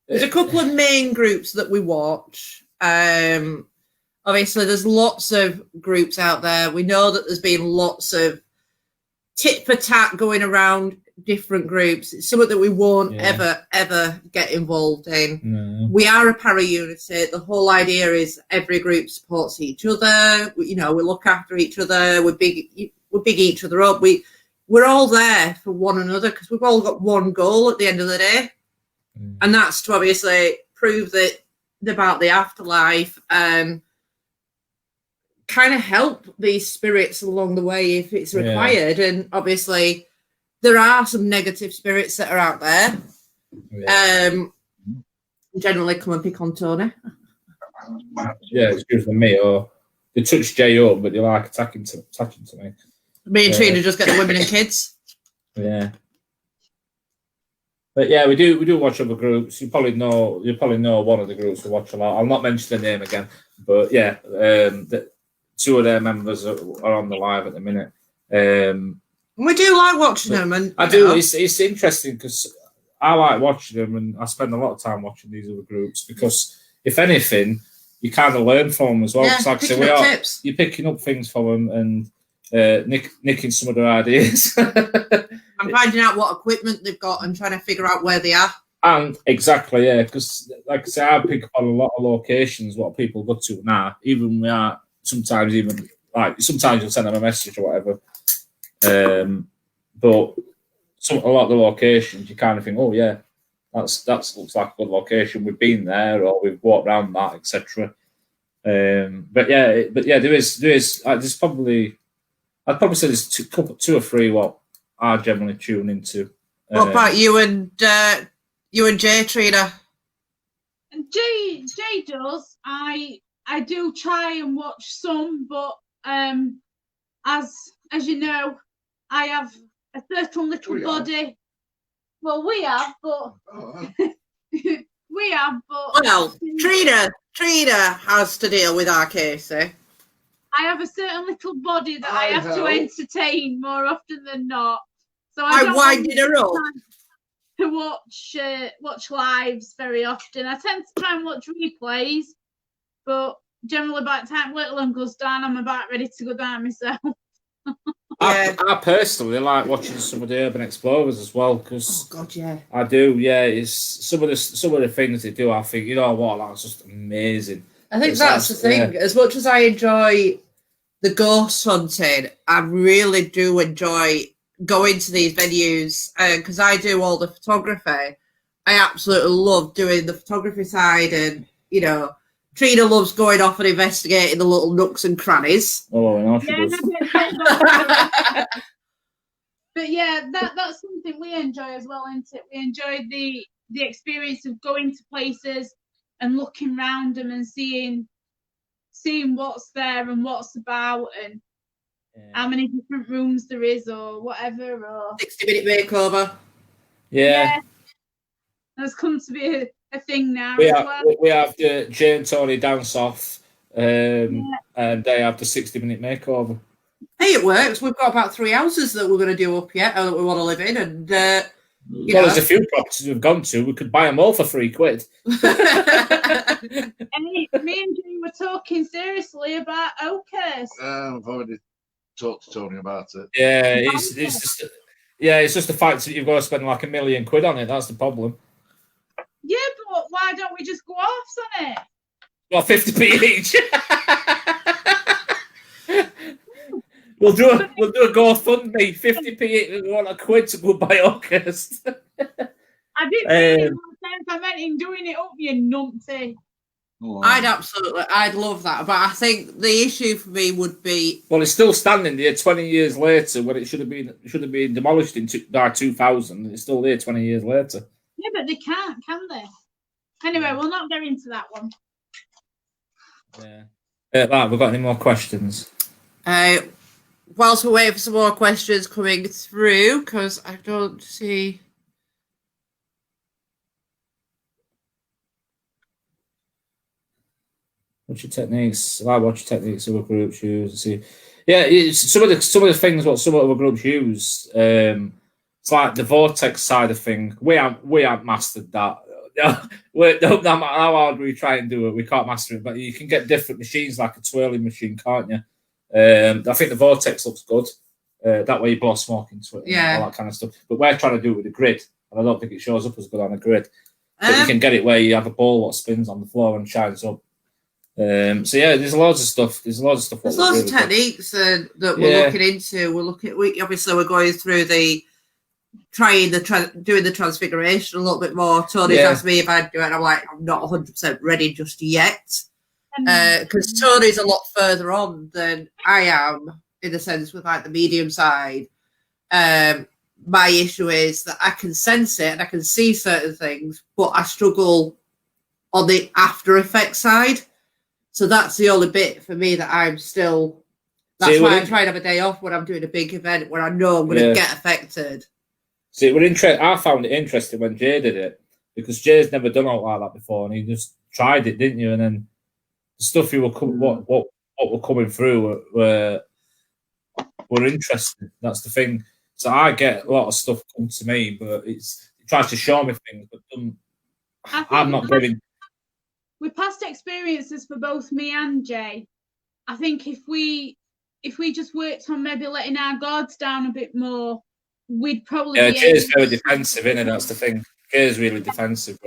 There's a couple of main groups that we watch. Obviously, there's lots of groups out there. We know that there's been lots of tit for tat going around different groups. It's something that we won't ever get involved in. No. We are a para-unity. The whole idea is every group supports each other. We look after each other. We big each other up. We're all there for one another because we've all got one goal at the end of the day, and that's to obviously prove that about the afterlife and kind of help these spirits along the way if it's required. And obviously there are some negative spirits that are out there. Generally come and pick on Tony. Yeah, it's usually me, or they touch Jay up, but they like attacking to me. Me and Trina just get the women and kids. Yeah. But yeah, we do watch other groups. You probably know one of the groups we watch a lot. I'll not mention the name again, but yeah, two of their members are on the live at the minute. We do like watching them, and I do. It's interesting because I like watching them, and I spend a lot of time watching these other groups because, if anything, you kind of learn from them as well. Yeah, like picking up tips. You're picking up things from them and nicking some of their ideas. I'm finding out what equipment they've got and trying to figure out where they are. And exactly, yeah, because like I say, I pick up on a lot of locations what people go to now. Even we are sometimes you'll send them a message or whatever. But a lot of the locations you kind of think, oh yeah, that looks like a good location. We've been there or we've walked around that, etc. But yeah, there is. There's probably, I'd probably say there's two or three what I generally tune into. What about you and Jay, Trina? And Jay does. I do try and watch some, but as you know, I have a certain little body. Well, we have, but we have, but well, Trina has to deal with our Casey. I have a certain little body that I have to entertain more often than not. So I'm winding her up to watch lives very often. I tend to try and watch replays, but generally by the time little one goes down, I'm about ready to go down myself. I personally like watching some of the Urban Explorers as well because I do. Yeah, it's some of the things they do. I think you know what, that's just amazing. I think that's the thing. Yeah. As much as I enjoy the ghost hunting, I really do enjoy going to these venues because I do all the photography. I absolutely love doing the photography side, and you know, Trina loves going off and investigating the little nooks and crannies. Oh, I know she does. But yeah, that's something we enjoy as well, isn't it? We enjoy the experience of going to places and looking around them and seeing what's there and what's about and how many different rooms there is or whatever. Or 60-minute makeover. Yeah. That's come to be a thing now. We have the Jay and Tony dance off, and they have the 60-minute makeover. Hey, it works. We've got about 3 houses that we're going to do up yet, that we want to live in, and there's a few properties we've gone to. We could buy them all for £3. And me and Jay were talking seriously about Oakhurst. I've already talked to Tony about it. Yeah, it's just the fact that you've got to spend like £1 million on it. That's the problem. Yeah, but why don't we just go off on it? Well, 50p each. We'll do a GoFundMe, 50p. We want £1 to go buy Oakhurst. I didn't mean it in that sense. I meant in doing it up, you numpty. Oh, I'd love that, but I think the issue for me would be Well, it's still standing there 20 years later when it should have been demolished by 2000. It's still there 20 years later. Yeah, but they can't, can they? Anyway, we'll not go into that one. Yeah. Right, we've got any more questions? whilst we're waiting for some more questions coming through, because I don't see. What's your techniques? Like watch your techniques other groups use. See, yeah, it's some of the things what some other groups use. It's like the vortex side of thing. We haven't mastered that. No matter how hard we try and do it, we can't master it. But you can get different machines, like a twirling machine, can't you? I think the vortex looks good. That way you blow smoke into it, and all that kind of stuff. But we're trying to do it with a grid, and I don't think it shows up as good on a grid. But you can get it where you have a ball what spins on the floor and shines up. So yeah, there's loads of stuff. There's loads of techniques that we're looking into. Obviously we're going through doing the transfiguration a little bit more. Tony's asked me if I'd do it, and I'm like, I'm not 100% ready just yet, because Tony's a lot further on than I am in the sense with like the medium side. My issue is that I can sense it and I can see certain things, but I struggle on the after effects side. So that's the only bit for me that I'm still. That's why I try and have a day off when I'm doing a big event where I know I'm going to get affected. See, I found it interesting when Jay did it, because Jay's never done all like that before, and he just tried it, didn't you? And then the stuff you were what were coming through were interesting. That's the thing. So I get a lot of stuff come to me, but it tries to show me things, but I'm not giving. With past experiences for both me and Jay, I think if we just worked on maybe letting our guards down a bit more, we'd probably be Jay's very defensive, isn't it? That's the thing. Jay's really defensive.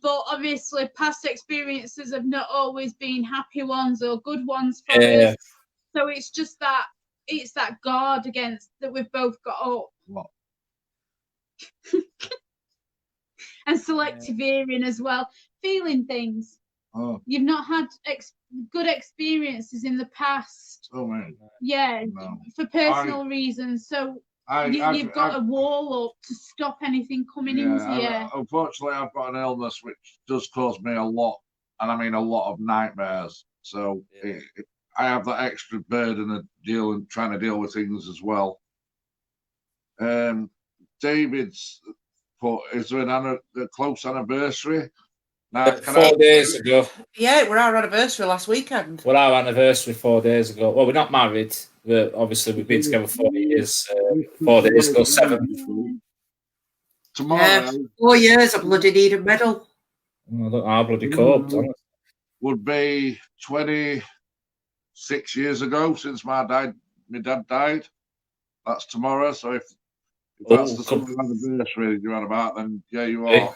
But obviously past experiences have not always been happy ones or good ones for us. So it's just that guard against that we've both got up. What? And selective hearing as well. Feeling things. Oh. You've not had good experiences in the past. Oh, man. Yeah, no. For personal reasons. So you've got a wall up to stop anything coming into you. Unfortunately, I've got an illness which does cause me a lot, and I mean a lot of nightmares. So I have that extra burden of trying to deal with things as well. David's put, is there a close anniversary? 4 days ago. Yeah, it was our anniversary last weekend. Well, our anniversary 4 days ago. Well, we're not married. But obviously, we've been together 4 years. 4 days ago, 7. Tomorrow. 4 years, I bloody need a medal. I don't know how bloody coped. Would be 26 years ago since my dad died. That's tomorrow. So if that's the summer anniversary you're on about, then yeah, you are.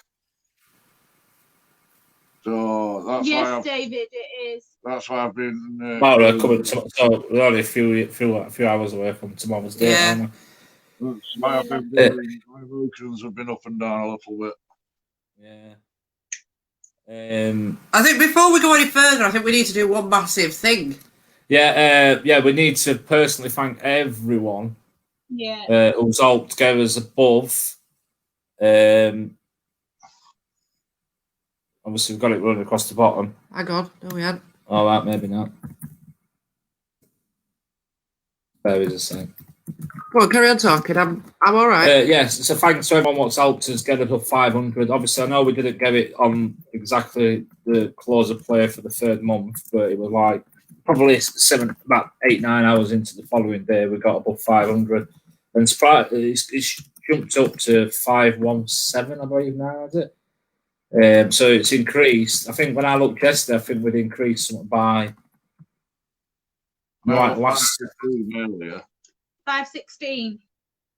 So that's why David, it is. That's why I've been. So we're only a few hours away from tomorrow's date. Yeah. That's why I've been. My emotions have been up and down a little bit. Yeah. I think before we go any further, I think we need to do one massive thing. Yeah. We need to personally thank everyone. Yeah. Who's all together as above. Obviously, we've got it running across the bottom. Hang on. No, we hadn't. All right, maybe not. There is a second. Go on, carry on talking. I'm all right. Yes, so thanks to everyone what's helped us get it up 500. Obviously, I know we didn't get it on exactly the close of play for the third month, but it was like probably about 8-9 hours into the following day, we got above 500. And it's jumped up to 517, I believe now, is it? So it's increased. I think when I looked yesterday, I think we'd increased something by last 516.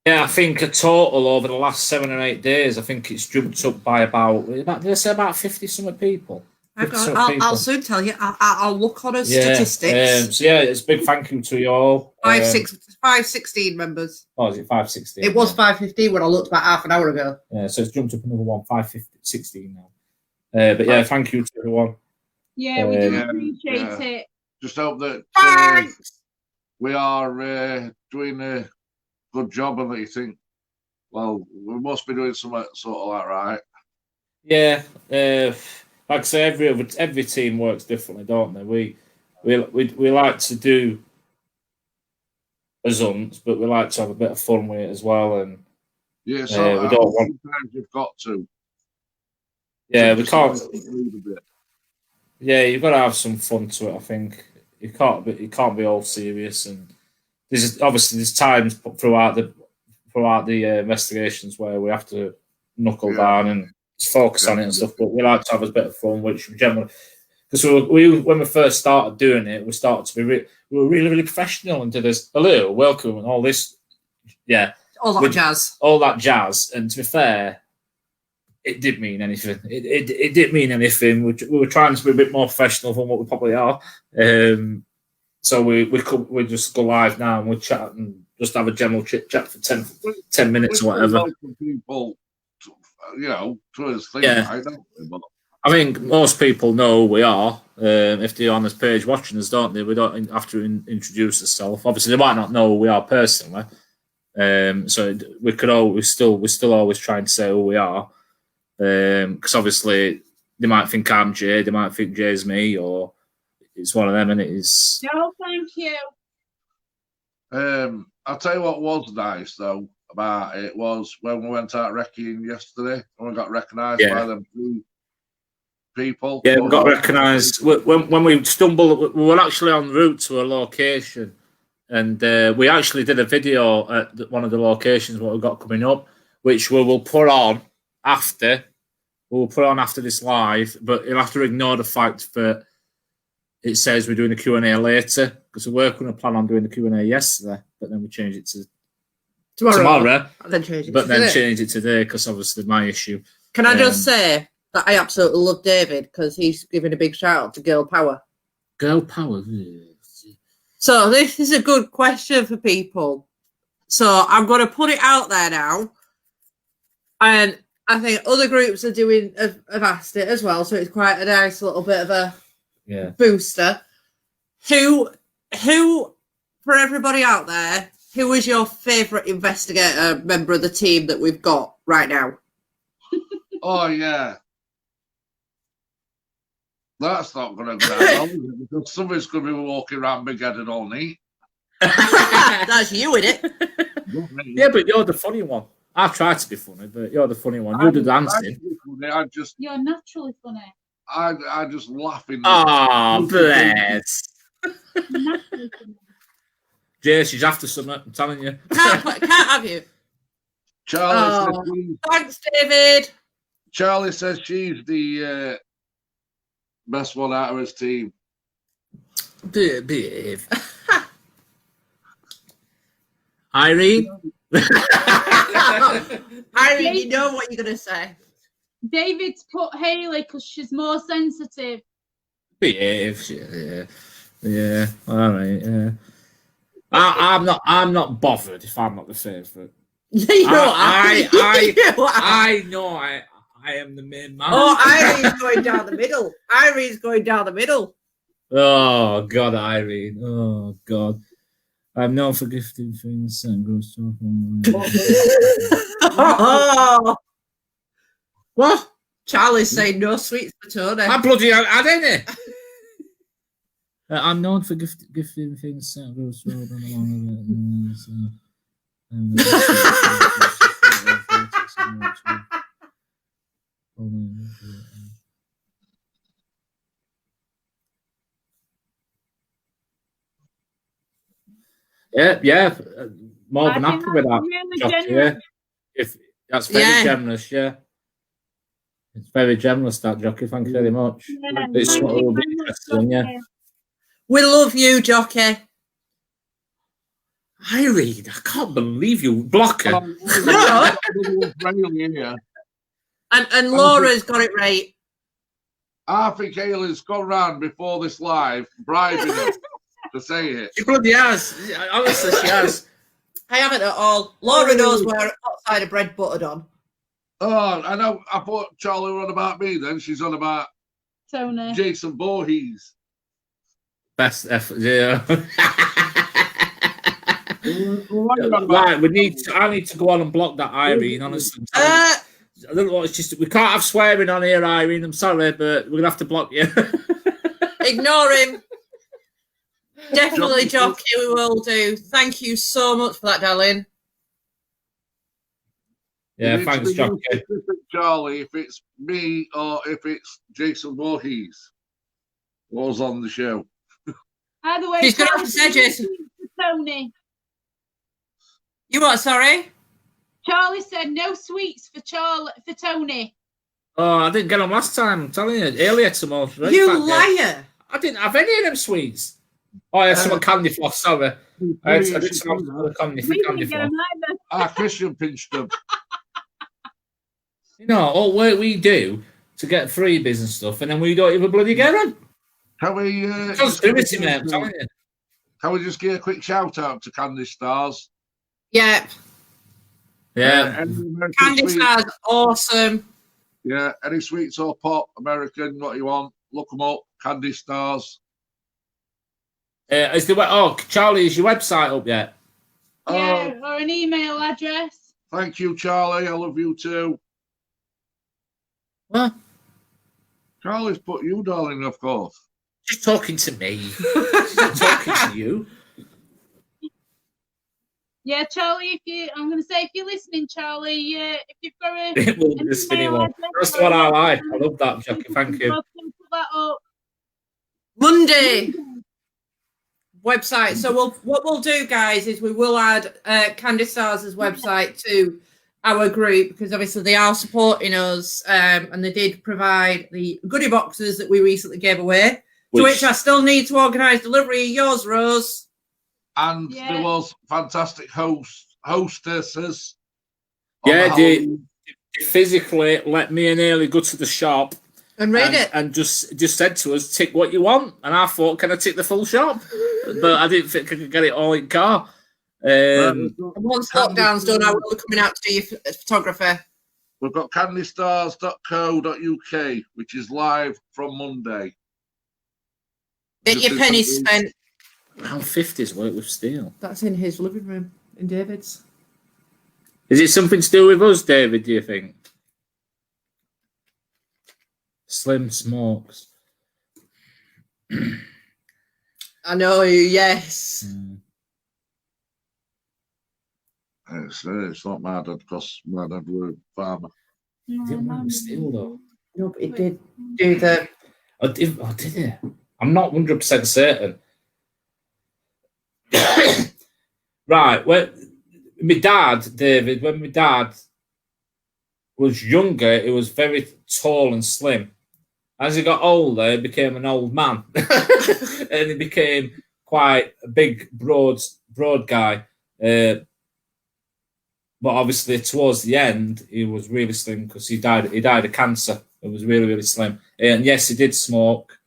Yeah, I think a total over the last 7 or 8 days, I think it's jumped up by about did I say about 50 something people? 50 I'll people. soon tell you. I'll look on her statistics. So yeah, it's a big thank you to you all. 516 members. Oh, is it 516? It was 515 when I looked about half an hour ago. Yeah, so it's jumped up another one, 516 now. But yeah, thank you to everyone. Yeah, we do Yeah, appreciate yeah. it. Just hope that Thanks. we are doing a good job and that you think, well, we must be doing something sort of like right. Yeah, like I say, every team works differently, don't they? We like to do results, but we like to have a bit of fun with it as well. And Yeah, so we don't want. sometimes you've got to. Yeah, to we just can't. leave a bit. Yeah, you've got to have some fun to it. I think you can't be all serious. And there's times throughout the investigations where we have to knuckle down and just focus on it and stuff. But we like to have a bit of fun, which we generally, because when we first started doing it, we started to be we were really, really professional and did this hello, welcome, and all this. Yeah, All that jazz. All that jazz. And to be fair, it didn't mean anything. It didn't mean anything. We were trying to be a bit more professional than what we probably are. So we just go live now and we chat and just have a general chit chat for 10 minutes or whatever. People, to us things, Yeah. I don't know, but I think most people know who we are. If they're on this page watching us, don't they? We don't have to introduce ourselves. Obviously, they might not know who we are personally. So we still always try and say who we are. Because obviously they might think I'm Jay, they might think Jay's me, or it's one of them, and it is. No, thank you. I'll tell you what was nice though about it was when we went out wrecking yesterday and we got recognised by them three people. Yeah, we got recognised when we stumbled. We were actually en route to a location, and we actually did a video at one of the locations what we've got coming up, which we will put on after. We'll put on after this live, but you'll have to ignore the fact that it says we're doing a Q&A later, because we were going to plan on doing the Q&A yesterday, but then we changed it to tomorrow And then change it but to then today. changed it today because obviously my issue. Can I just say that I absolutely love David because he's giving a big shout out to Girl Power. Girl power. So this is a good question for people. So I'm going to put it out there now. And I think other groups have asked it as well. So it's quite a nice little bit of a booster. Who, for everybody out there, who is your favourite investigator member of the team that we've got right now? Oh yeah. That's not going to go down, is it? Because somebody's going to be walking around big-headed all night. That's you, innit? Yeah, but you're the funny one. I've tried to be funny, but you're the funny one. You're the dancing. You're naturally funny. I just laugh in. Oh, bless. Naturally funny. Jay, she's after something. I'm telling you. Can't have you. Thanks, David. Charlie says she's the best one out of his team. Behave. Irene? Irene, you know what you're going to say. David's put Hayley because she's more sensitive. Behave. Yeah. All right. Yeah. I'm not bothered if I'm not the favourite. I know I am the main man. Oh, Irene's going down the middle. Irene's going down the middle. Oh God, Irene. Oh God. I'm known for gifting things and gross stuff. Oh. What? Charlie's saying no sweets for Tony. I bloody had any. I'm known for gifting things and gross stuff. Yeah. More than happy with that. Really yeah. If that's very generous, yeah. It's very generous, that jockey. Thank you very much. Yeah, It's what will be interesting, yeah. We love you, jockey. Irene, I can't believe you blocker. And Laura's got it right. I think Hayley's gone round before this live, bribing him to say it. She bloody has. Honestly, she has. I haven't at all. Laura knows where outside of bread buttered on. Oh, I know. I thought Charlie were on about me then. She's on about Tony. Jason Voorhees. Best effort, yeah. What are you on about? Right, I need to go on and block that Irene, honestly. I don't know, it's just we can't have swearing on here, Irene. I'm sorry, but we're gonna have to block you. Ignore him. Definitely, Jockey, we will do. Thank you so much for that, darling. Yeah, You thanks, need to be Jockey. specific, Charlie, if it's me or if it's Jason Voorhees was on the show. Either way, She's gonna have to say Jason. Tony. You what, sorry? Charlie said no sweets for Tony. Oh, I didn't get them last time. I'm telling you, earlier tomorrow. Right, You back there. liar. I didn't have any of them sweets. Oh, I had some candy floss, sorry. I did some candy We floss. didn't get them either. Christian pinched them. You know, all work we do to get freebies and stuff, and then we don't even bloody get them. Can we? Conspiracy, mate, I'm telling you. Can we just give a quick shout out to Candy Stars? Yeah. Yeah. Any American Candy sweets? Stars, awesome. Yeah, any sweets or pop, American, what you want, look them up. Candy Stars. Charlie, is your website up yet? Yeah, or an email address. Thank you, Charlie. I love you too. What? Charlie's put you, darling, of course. She's talking to me. She's not talking to you. Yeah, Charlie, I'm going to say, if you're listening, Charlie, if you've got a... It will be the spinny one. That's what I like. I love that, Jackie. Thank you. Put that up. Monday website. So what we'll do, guys, is we will add Candy Stars' website to our group because obviously they are supporting us, and they did provide the goodie boxes that we recently gave away. To which I still need to organise delivery of yours, Rose. And Yeah. there was fantastic hostesses. Yeah, they physically let me and Ailey go to the shop And read it. and just said to us, tick what you want. And I thought, can I tick the full shop? But I didn't think I could get it all in car. And once lockdown's done, I will be coming out to do your photography. We've got candystars.co.uk, which is live from Monday. Get your pennies spent. Round 50's work with steel. That's in his living room, in David's. Is it something to do with us, David, do you think? Slim smokes. I know you, yes. It's not my dad because my dad was a farmer. Is it work with steel, though? No, but it did do the... Oh, did it? I'm not 100% certain. Right, when my dad, David, when my dad was younger, he was very tall and slim. As he got older, he became an old man, and he became quite a big, broad guy. But obviously, towards the end, he was really slim because he died of cancer. It was really, really slim. And yes, he did smoke.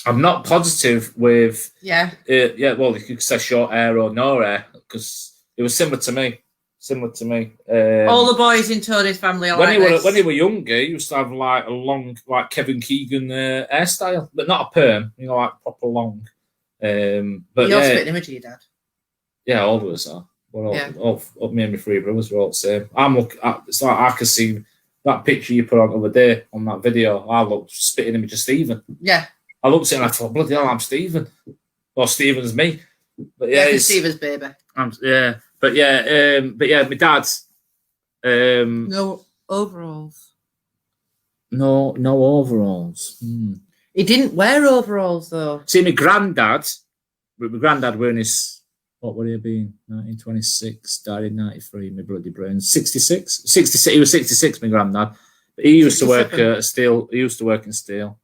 I'm not positive with Yeah. well, you could say short hair or no hair because it was similar to me. All the boys in Tony's family are when like he were younger, he used to have like a long, like Kevin Keegan hairstyle, but not a perm, like proper long. But You're spitting an image of your dad. yeah, all of us are. We're all, Yeah. all me and my three brothers are all the same. It's like I can see that picture you put on the other day on that video. I looked spitting image of Stephen. Yeah. I looked at it and I thought, bloody hell, I'm Stephen. Or Stephen's me. But yeah, Yeah, Steven's baby. my dad's No overalls. no overalls. He didn't wear overalls though. See, my granddad wearing his, what would he have been? 1926, died in 93, my bloody brains. 66, he was 66, my granddad. But he used to work 67. at steel. He used to work in steel.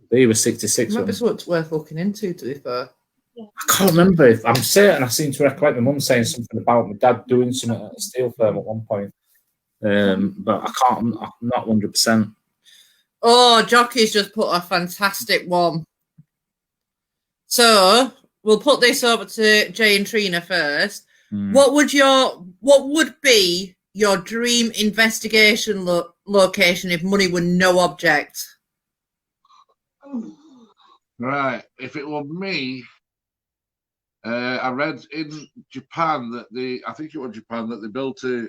But he was 66. Might be when- something worth looking into, to be fair. I can't remember. I'm certain I seem to recollect my mum saying something about my dad doing something at a steel firm at one point. But I'm not 100%. Oh, Jockey's just put a fantastic one. So we'll put this over to Jay and Trina first. What would be your dream investigation location if money were no object? Right. If it were me, I read in Japan that I think it was Japan that they built a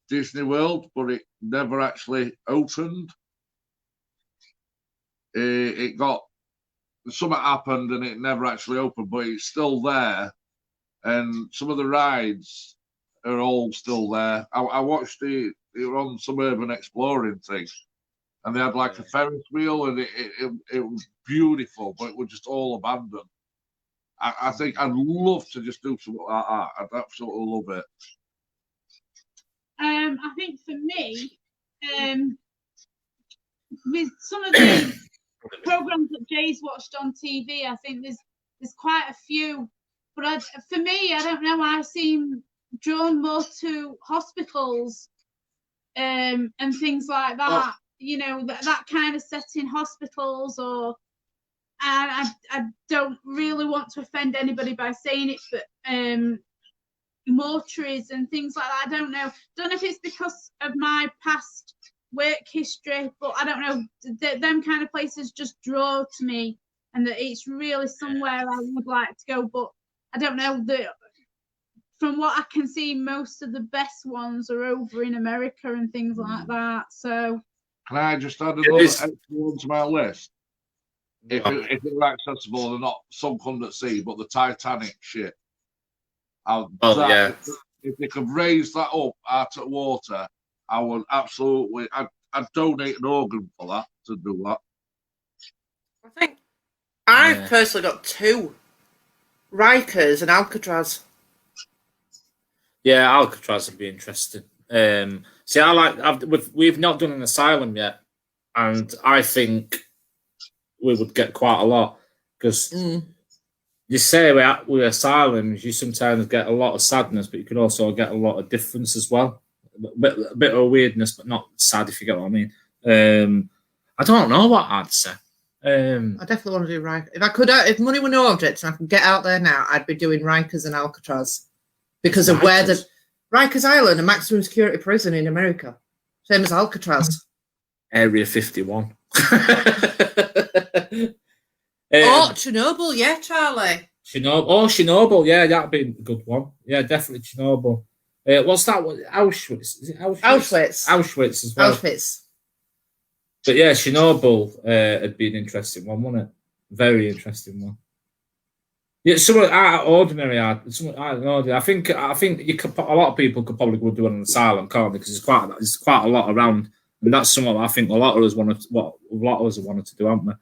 Disney World, but it never actually opened. It got something happened and it never actually opened, but it's still there. And some of the rides are all still there. I watched it were on some urban exploring thing, and they had like a Ferris wheel, and it was beautiful, but it was just all abandoned. I think I'd love to just do something like that. I'd absolutely love it. I think for me, with some of the programs that Jay's watched on TV, I think there's quite a few. But for me, I don't know. I seem drawn more to hospitals and things like that. You know, that kind of setting, hospitals, or I don't really want to offend anybody by saying it, but mortuaries and things like that. I don't know if it's because of my past work history, but I don't know. Them kind of places just draw to me, and that it's really somewhere I would like to go. But I don't know, from what I can see, most of the best ones are over in America and things like that. So can I just add another extra one to my list? If it were accessible and not some come at sea, but the Titanic ship. If they could raise that up out of water, I would absolutely. I'd donate an organ for that to do that. I think I've personally got two: Rikers and Alcatraz. Yeah, Alcatraz would be interesting. See, we've not done an asylum yet, and I think we would get quite a lot because you say with asylums, you sometimes get a lot of sadness, but you can also get a lot of difference as well. A bit of weirdness, but not sad, if you get what I mean. I don't know what I'd say. I definitely want to do Rikers. If I could, if money were no object and I could get out there now, I'd be doing Rikers and Alcatraz because of where the Rikers Island, a maximum security prison in America, same as Alcatraz. Area 51. Chernobyl, yeah, Charlie. Chernobyl, yeah, that'd be a good one. Yeah, definitely Chernobyl. What's that? Auschwitz? Is it Auschwitz? Auschwitz as well. Auschwitz. But yeah, Chernobyl would be an interesting one, wouldn't it? Very interesting one. Yeah, somewhat ordinary. I think you could. A lot of people could probably go do an asylum, can't they? Because there's quite a lot around, and that's something I think a lot of us wanted to do, haven't we?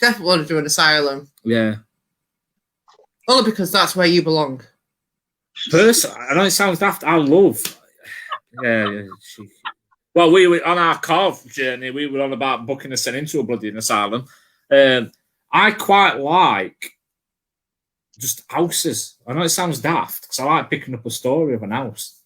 Definitely want to do an asylum. Yeah. Only because that's where you belong. Personally, I know it sounds daft. I love. Yeah. Well, we were on our car journey. We were on about booking us into a bloody asylum. I quite like just houses. I know it sounds daft because I like picking up a story of an house,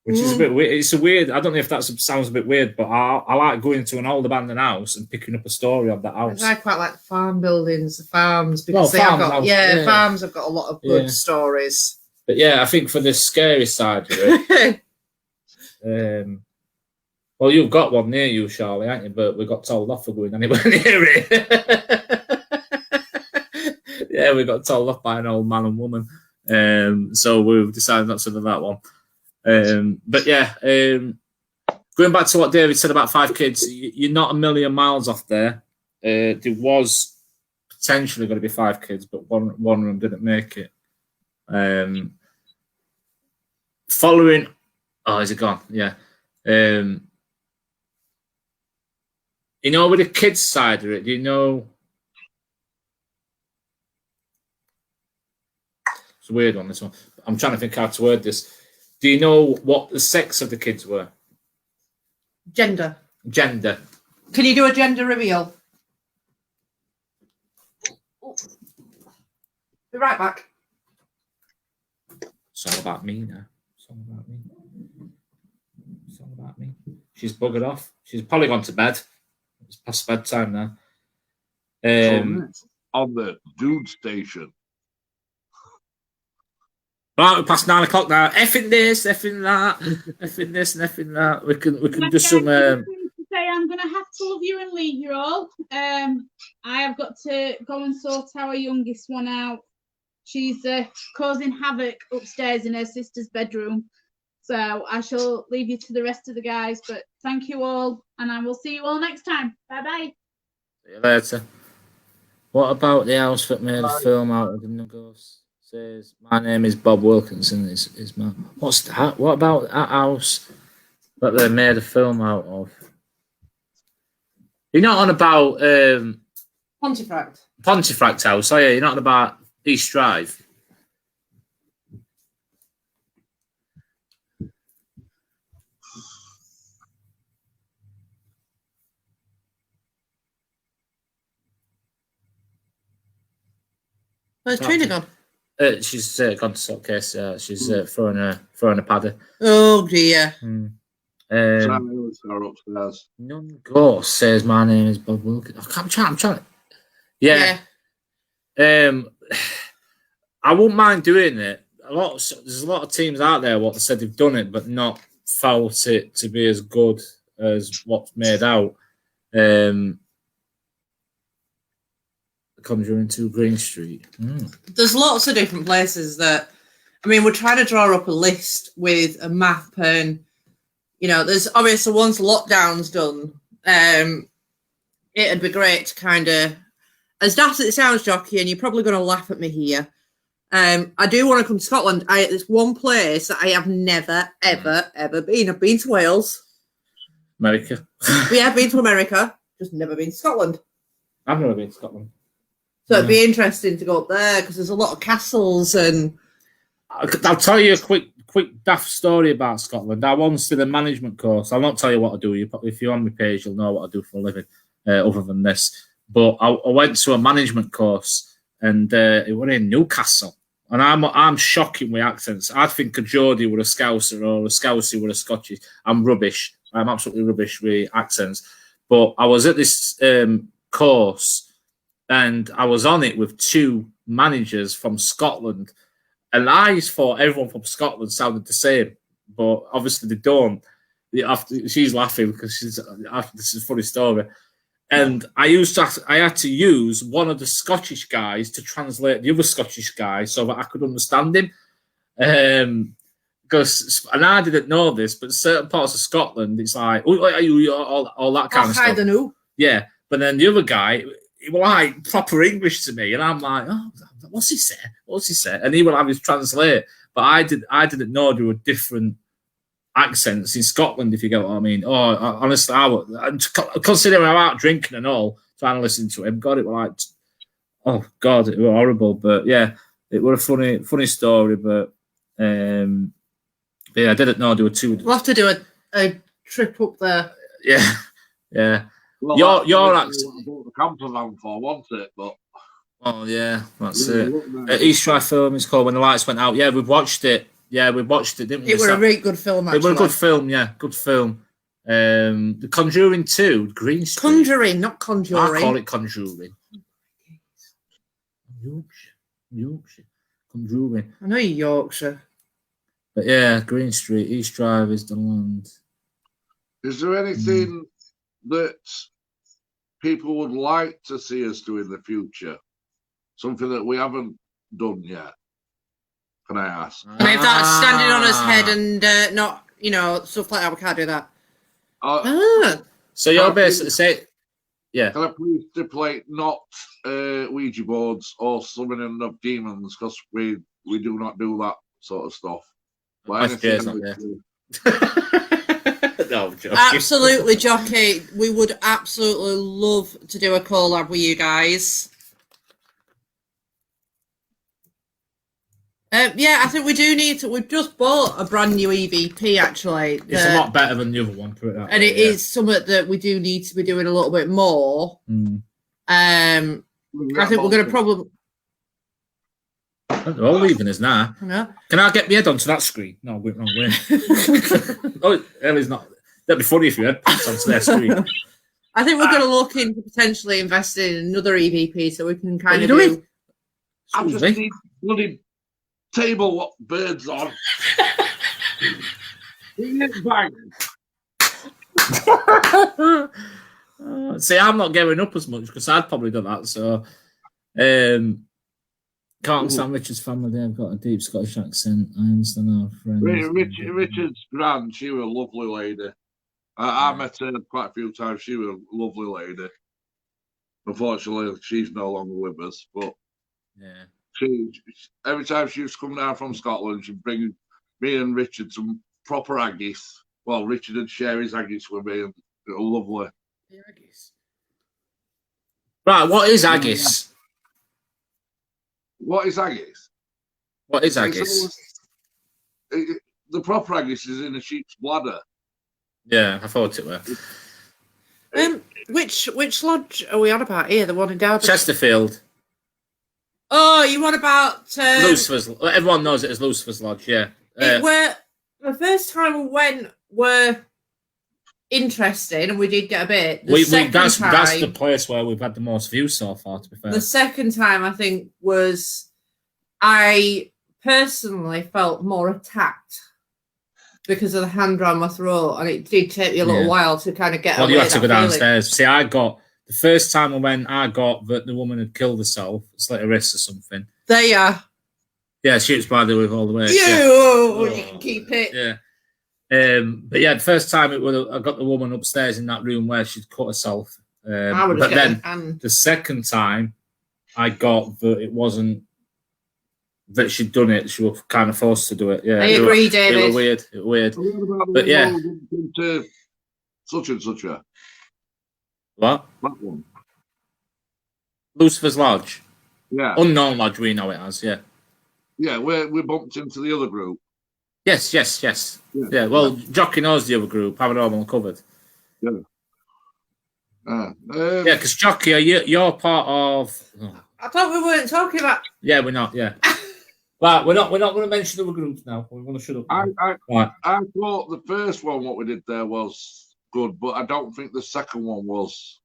which is a bit weird. It's a weird. I don't know if that sounds a bit weird, but I like going to an old abandoned house and picking up a story of that house. I quite like the farm buildings, the farms, because farms have got a lot of good stories. But yeah, I think for the scary side of it, well, you've got one near you, Charlie, haven't you? But we got told off for going anywhere near it. Yeah, we got told off by an old man and woman. So we've decided not to do that one. But yeah, going back to what David said about 5 kids, you're not a million miles off there. There was potentially going to be 5 kids, but one of them didn't make it. Following, is it gone? Yeah. You know, with the kids side of it, do you know? It's a weird one, this one. I'm trying to think how to word this. Do you know what the sex of the kids were? Gender. Can you do a gender reveal? Be right back. It's all about me now. It's all about me. She's buggered off. She's probably gone to bed. It's past bedtime now. On the Dude Station. Right, we're past 9 o'clock now. Effing this, effing that, effing this and effing that. We can do some. Say I'm gonna have to love you and leave you all. I have got to go and sort our youngest one out. She's causing havoc upstairs in her sister's bedroom. So I shall leave you to the rest of the guys. But thank you all, and I will see you all next time. Bye bye. See you later. What about the house that made a film out of the ghost? Says my name is Bob Wilkinson. Is my what's that? What about that house that they made a film out of? You're not on about Pontefract House, are you? You're not on about East Drive. Where's Trina gone? She's gone to suitcase. She's throwing a paddy. Oh dear. Upstairs. None ghost says my name is Bob Wilkins. I'm trying. Yeah. I wouldn't mind doing it. There's a lot of teams out there what said they've done it, but not felt it to be as good as what's made out. Conjuring 2 Green Street. There's lots of different places that, I mean, we're trying to draw up a list with a map, and there's obviously once lockdown's done, it'd be great to kind of, as daft as it sounds, Jockey, and you're probably going to laugh at me here. I do want to come to Scotland. There's one place that I have never, ever been. I've been to Wales. America. Yeah, I've been to America, just never been to Scotland. I've never been to Scotland. So it'd be interesting to go up there because there's a lot of castles and. I'll tell you a quick daft story about Scotland. I once did a management course. I'll not tell you what I do. If you're on my page, you'll know what I do for a living, other than this. But I went to a management course, and it was in Newcastle. And I'm shocking with accents. I think a Geordie were a Scouser or a Scouser were a Scottish. I'm rubbish. I'm absolutely rubbish with accents. But I was at this course, and I was on it with 2 managers from Scotland. And I thought everyone from Scotland sounded the same, but obviously they don't. She's laughing because this is a funny story. And I had to use one of the Scottish guys to translate the other Scottish guy so that I could understand him. And I didn't know this, but certain parts of Scotland, it's like all that kind of stuff. I don't know. Yeah, but then the other guy, he was like proper English to me, and I'm like, oh, what's he say? And he will have his translate, but I didn't know there were different accents in Scotland, if you get what I mean. Honestly, considering I'm out drinking and all, trying to listen to him, God, it was like, oh God, it was horrible. But yeah, it was a funny story. But yeah, I didn't know there were 2. We'll have to do a trip up there. Yeah. Well, your accent. I bought the camper van for, wasn't it? But oh yeah, that's it. East Drive film is called When the Lights Went Out. Yeah, we've watched it. Didn't we? It was a really good film, actually. It was a good film, yeah. Good film. The Conjuring 2, Green Street. Conjuring, not Conjuring. I call it Conjuring. Yorkshire. Conjuring. I know you're Yorkshire. But yeah, Green Street, East Drive is the land. Is there anything that people would like to see us do in the future? Something that we haven't done yet? Can I ask? And if that's standing on his head and not, stuff like that, we can't do that. So you're basically saying, yeah. Can I please stipulate not Ouija boards or summoning of demons, because we do not do that sort of stuff. But No, Jockey. Absolutely, Jockey. We would absolutely love to do a collab with you guys. Yeah, I think we do need to. We've just bought a brand new EVP, actually. It's a lot better than the other one, put it that and way, it is something that we do need to be doing a little bit more. I think we're going to probably. They're all leaving us now. No. Can I get my head onto that screen? No, I went wrong way. Oh, Ellie's not. That'd be funny if you had onto their screen. I think we're going to look into potentially investing in another EVP so we can kind of you doing? do. I Excuse just me. need bloody table what birds on. Bang. See, I'm not giving up as much because I'd probably done that. So, can't understand Richard's family. They've got a deep Scottish accent. I understand our friends. Richard's grand. She was a lovely lady. I met her quite a few times. She was a lovely lady. Unfortunately, she's no longer with us. But Yeah. Every time she was coming down from Scotland, she'd bring me and Richard some proper haggis. Well, Richard would share his haggis with me, and it was lovely. Right, what is haggis? What is haggis? What is haggis? The proper haggis is in a sheep's bladder. Yeah, I thought it were. Which lodge are we on about here? The one in Derby? Chesterfield. Oh, you want about Lucifer's. Everyone knows it as Lucifer's Lodge, yeah. It were the first time we went were interesting, and we did get a bit. That's the place where we've had the most views so far, to be fair. The second time, I think, was I personally felt more attacked because of the hand around my throat, and it did take me a little while to kind of get well, away you had to go feeling. downstairs. See, the first time I went, I got that the woman had killed herself, slit her wrist or something. There you are. Yeah, shoots by the with all the way. You can keep it. Yeah. But yeah, the first time I got the woman upstairs in that room where she'd cut herself. But then the second time I got that it wasn't that she'd done it, she was kind of forced to do it. Yeah, I agree, David. It was weird. But yeah. Such and such a. What? That one. Lucifer's Lodge. Yeah. Unknown Lodge, we know it as, yeah. Yeah, we bumped into the other group. Yes. Yeah, well, Jockey knows the other group, Paranormal Uncovered. Yeah. Yeah, because Jockey, you're part of... Oh. I thought we weren't talking about... Yeah, we're not, yeah. Right, we're not going to mention other groups now. We're going to shut up. I thought the first one, what we did there was good, but I don't think the second one was...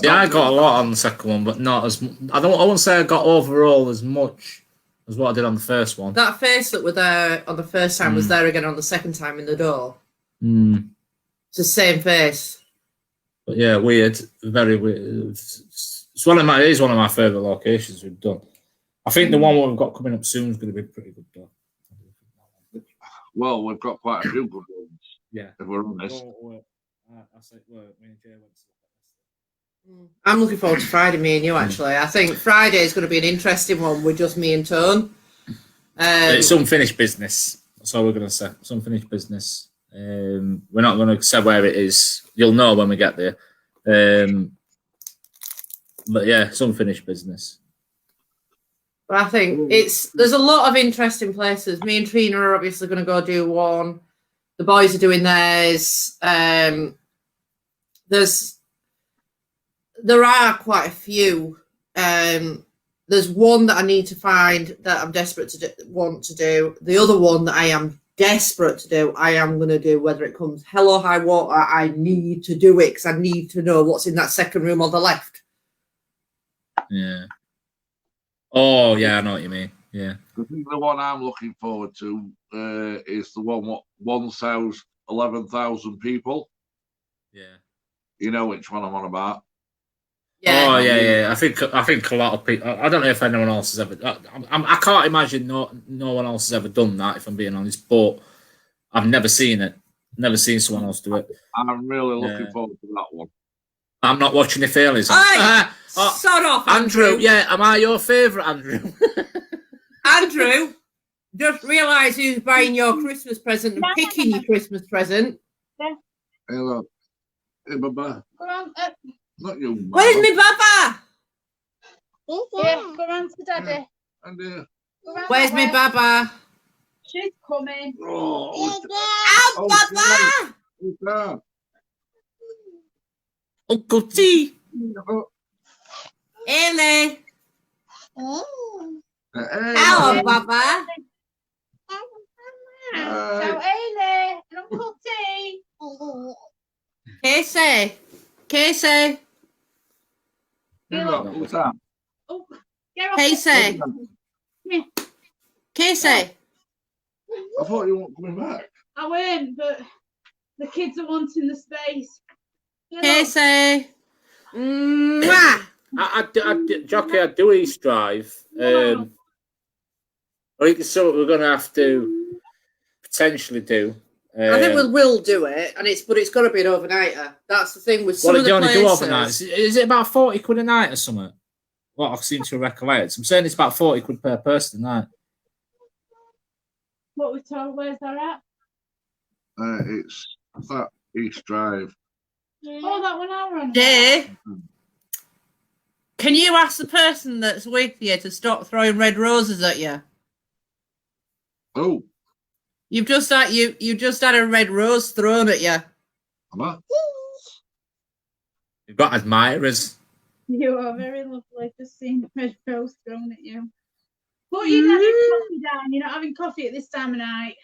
See, I got a lot on the second one, but not as... I won't say I got overall as much as what I did on the first one. That face that was there on the first time was there again on the second time in the door. It's the same face. But yeah, weird. Very weird. It is one of my favourite locations we've done. I think the one we've got coming up soon is going to be pretty good, though. Well, we've got quite a few good ones. Yeah. If we're honest. I'm looking forward to Friday, me and you, actually. I think Friday is going to be an interesting one with just me and Tone. It's unfinished business. That's all we're going to say. It's unfinished business. We're not going to say where it is. You'll know when we get there. But yeah, it's unfinished business. But I think there's a lot of interesting places. Me and Trina are obviously going to go do one. The boys are doing theirs. There are quite a few. There's one that I need to find that I'm desperate to want to do. The other one that I am desperate to do, I am going to do, whether it comes hell or high water. I need to do it because I need to know what's in that second room on the left. Yeah. Oh, yeah, I know what you mean. Yeah. I think the one I'm looking forward to is the one sells 11,000 people. Yeah. You know which one I'm on about. Yeah. Oh, yeah. I think a lot of people. I don't know if anyone else has ever. I can't imagine no one else has ever done that. If I'm being honest, but I've never seen it. Never seen someone else do it. I'm really looking forward to that one. I'm not watching the failures. Sod off, Andrew. Yeah, am I your favourite, Andrew? Andrew, just realise who's buying your Christmas present and picking your Christmas present. Hey, look. Hey, Baba. Go on, Not you. Mama. Where's me Baba? yeah, go on to Daddy. And, Go round Where's that me way. Baba? She's coming. Oh, Baba! Who's that? Uncle T. Ellie. Hey, Hello, Baba. So, Ailey and Uncle T. Casey. Casey. Hang on, who's that? Oh, get off Casey. it. Casey. I thought you weren't coming back. I went, but the kids are wanting the space. Get off. Casey. Mwah. Jockey, I do East Drive. I think it's something we're going to have to potentially do. I think we will do it, but it's got to be an overnighter. That's the thing with some What of do the you only places. do overnight? Is it about 40 quid a night or something? What I seem to recollect. I'm saying it's about 40 quid per person a night. What we told, where's that at? It's that East Drive. Oh, that 1 hour on. Jay, can you ask the person that's with you to stop throwing red roses at you? Oh, You just had a red rose thrown at you. am I? You've got admirers. You are very lovely to see red rose thrown at you. Put your coffee down. You're not having coffee at this time of night,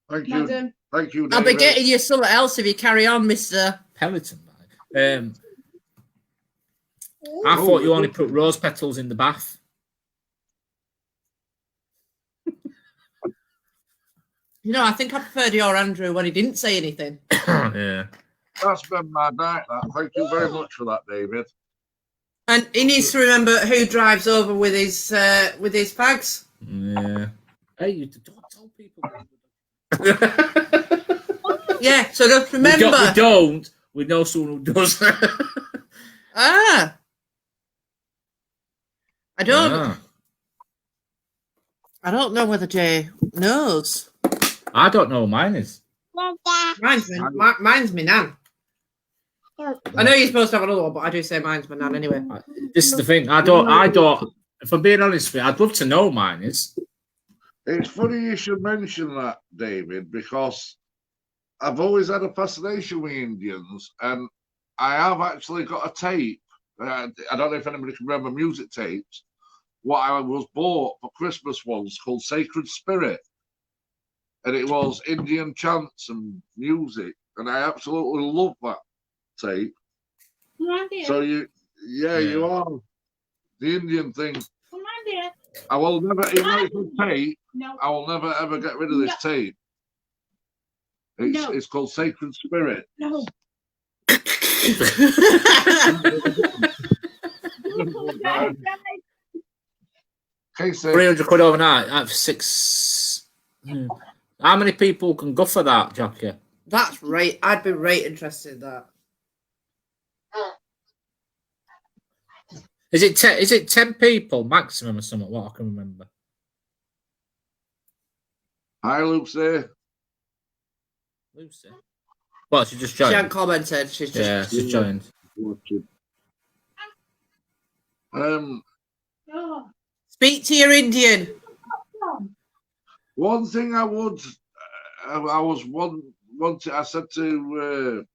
Thank you. madam. Thank you, I'll be David. getting you something else if you carry on, mister. Peloton bag. I thought you only put rose petals in the bath. You know, I think I preferred your Andrew when he didn't say anything. Yeah. That's been my night. Thank you very much for that, David. And he needs to remember who drives over with his fags. Yeah. Hey, you don't tell people. Yeah, so just remember. We don't. We know someone who does. Ah. I don't. Yeah. I don't know whether Jay knows. I don't know who mine is. Mine's my nan. I know you're supposed to have another one, but I do say mine's my nan anyway. This is the thing. I don't. If I'm being honest with you, I'd love to know who mine is. It's funny you should mention that, David, because I've always had a fascination with Indians, and I have actually got a tape. I don't know if anybody can remember music tapes. What I was bought for Christmas once called Sacred Spirit, and it was Indian chants and music, and I absolutely love that tape. Come on, dear. So you are the Indian thing. Come on, dear. I will never, even though it's a tape, No. I will never ever get rid of this tape. It's called Sacred Spirit. No. Casey, 300 quid overnight. That's 6. How many people can go for that, Jockey? That's right. I'd be right interested in that. Is it 10 people maximum or something? What I can remember. hi Lucy. Lucy. Well, she just She joined. hasn't commented. She's just. Yeah, she's joined. Um, Oh. Speak to your Indian. one thing I would, I said to,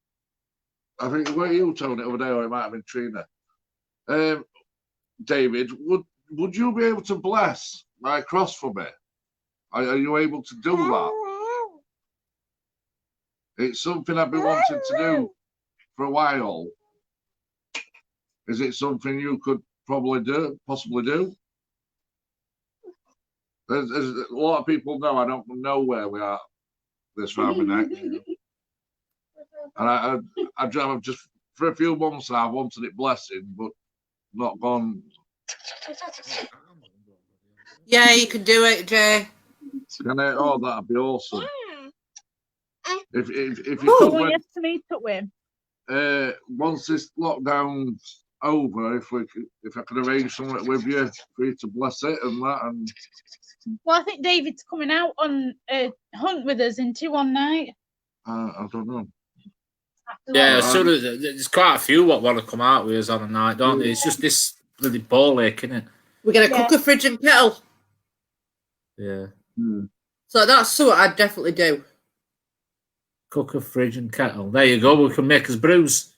I think were you Tony over there, or it might have been Trina. David, would you be able to bless my cross for me? Are you able to do that? It's something I've been wanting to do for a while. Is it something you could possibly do? There's a lot of people know I don't know where we are this round my neck, and I've just for a few months now I've wanted it blessing, but not gone. Yeah, you can do it, Jay. Can I? Oh, that'd be awesome. If you Oh, could, yes, to meet up with. once this lockdown's over, if I could arrange something with you for you to bless it and that, and Well, I think David's coming out on a hunt with us in 2 one night. I don't know. Yeah, so there's quite a few what want to come out with us on a night, don't they? It's just this bloody ball ache, isn't it? We're going to cook a fridge and kettle. Yeah. So that's something I'd definitely do. Cook a fridge and kettle. There you go. We can make us brews.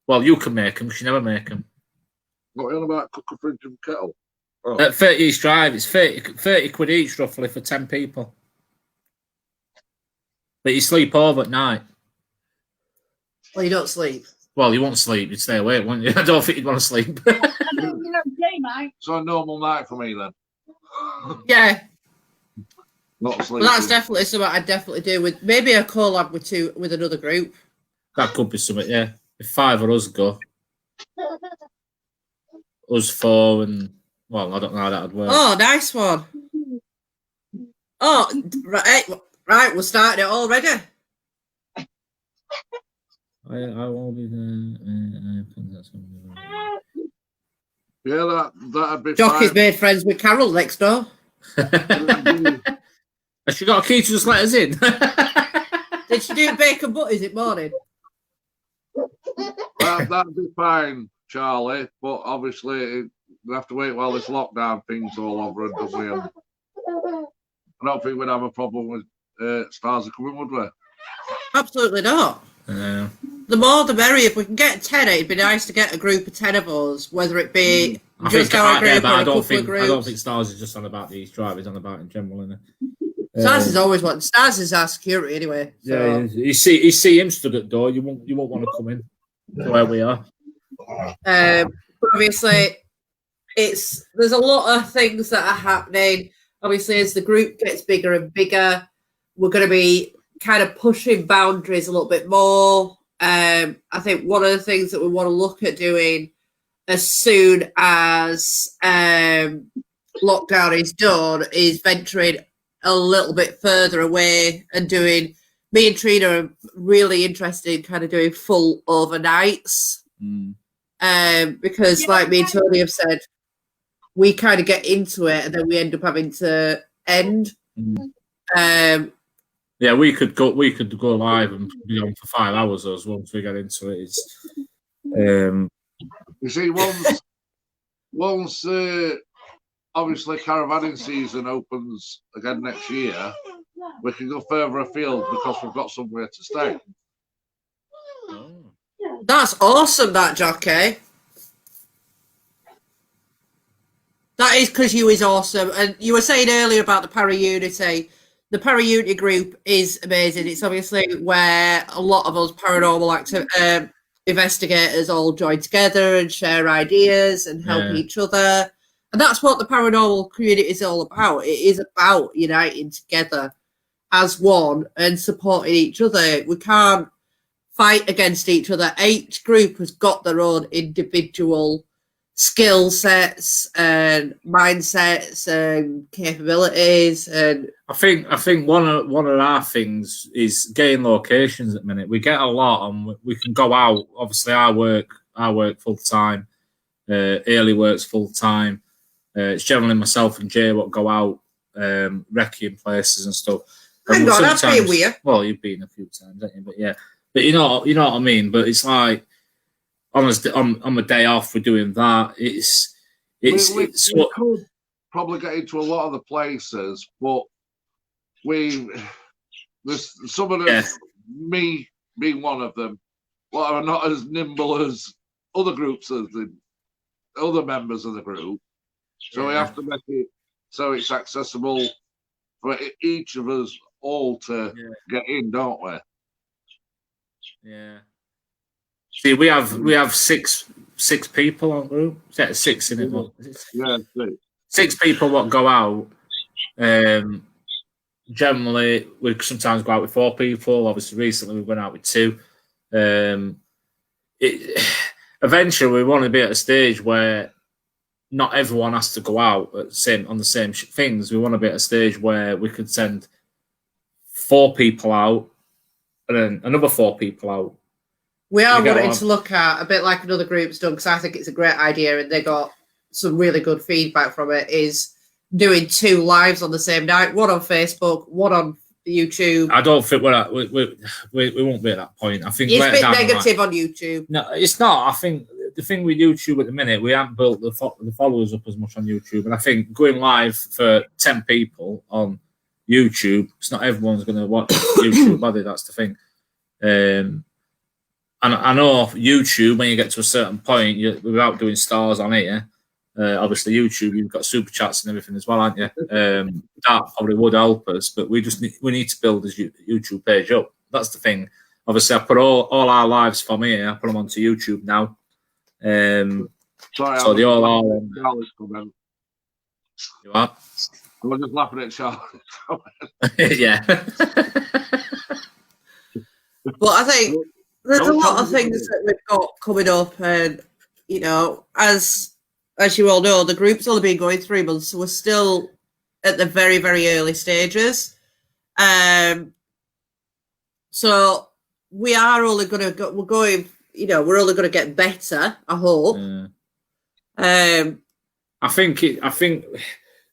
Well, you can make them because you never make them. What are you on about? Cook a fridge and kettle? Oh. At 30 East Drive, it's 30 quid each roughly for 10 people. But you sleep over at night. Well, you don't sleep. Well, you won't sleep. You'd stay awake, won't you? I don't think you'd want to sleep. You know, day, mate. So a normal night for me then. Yeah, Not well, sleeping. that's definitely something I'd definitely do with maybe a collab with another group. That could be something, yeah. If 5 of us go, us 4 and, well, I don't know how that would work. Oh, nice one. Oh, right, we're starting it already. I won't be there. Yeah, that'd be Jockey's fine. made friends with Carol next door. Has she got a key to just let us in? Did she do bacon butties in morning? That'd be fine, Charlie. But obviously, we have to wait while this lockdown thing's all over and done with. I don't think we'd have a problem with stars coming, would we? Absolutely not. The more the merrier. If we can get 10, it'd be nice to get a group of 10 of us, whether it be just our group or a couple of groups. I don't think Stars is just on about the East Drive, it's on about in general, isn't it? Stars is always one. Stars is our security anyway. So. Yeah, you see him stood at the door, you won't want to come in to where we are. But obviously, there's a lot of things that are happening. Obviously, as the group gets bigger and bigger, we're going to be kind of pushing boundaries a little bit more. I think one of the things that we want to look at doing as soon as lockdown is done is venturing a little bit further away and doing. Me and Trina are really interested in kind of doing full overnights. Because like me and Tony have said, we kind of get into it and then we end up having to end. Yeah, we could go live and be on for 5 hours as once we get into it. It's You see, once obviously caravanning season opens again next year, we can go further afield because we've got somewhere to stay. That's awesome, that Jockey. That is because you is awesome. And you were saying earlier about the Para-Unity. The Para-Unity group is amazing. It's obviously where a lot of us paranormal investigators all join together and share ideas and help each other. And that's what the paranormal community is all about. It is about uniting together as one and supporting each other. We can't fight against each other. Each group has got their own individual skill sets and mindsets and capabilities. And I think one of our things is getting locations at the minute. We get a lot and we can go out. Obviously, I work full time. Early works full time. It's generally myself and Jay what go out recceing places and stuff. Hang on, I've been with you. Well, you've been a few times, haven't you? But yeah, but you know what I mean. But it's like on a day off, we're doing that. We could probably get into a lot of the places, but there's some of them, me being one of them, are not as nimble as other groups of the other members of the group. So we have to make it so it's accessible for each of us all to get in, don't we? Yeah. See, we have six people on group. Yeah, 6 in it. Yeah, 6 people what go out. Generally, we sometimes go out with 4 people. Obviously, recently we went out with 2. Eventually, we want to be at a stage where not everyone has to go out on the same things. We want to be at a stage where we could send 4 people out and then another 4 people out. We are wanting to look at a bit like another group's done, because I think it's a great idea and they got some really good feedback from it, is doing 2 lives on the same night, one on Facebook, one on YouTube. I don't think we won't be at that point. I think it's a bit negative on YouTube. No, it's not. I think the thing with YouTube at the minute, we haven't built the followers up as much on YouTube, and I think going live for 10 people on YouTube, it's not everyone's going to watch YouTube, buddy. That's the thing. And I know YouTube, when you get to a certain point, without doing stars on here, obviously YouTube, you've got super chats and everything as well, aren't you? That probably would help us, but we need to build this YouTube page up. That's the thing. obviously I put all our lives from here. I put them onto YouTube now. Sorry, So I they all are. Charlie's comment. You are? I was just laughing at Charlie. Yeah. But I think there's a Don't lot tell of me things what that we've got coming up, and you know, as you all know, the group's only been going 3 months, so we're still at the very, very early stages. So we are only going to go. We're going. You know, we're only going to get better. I hope. I think.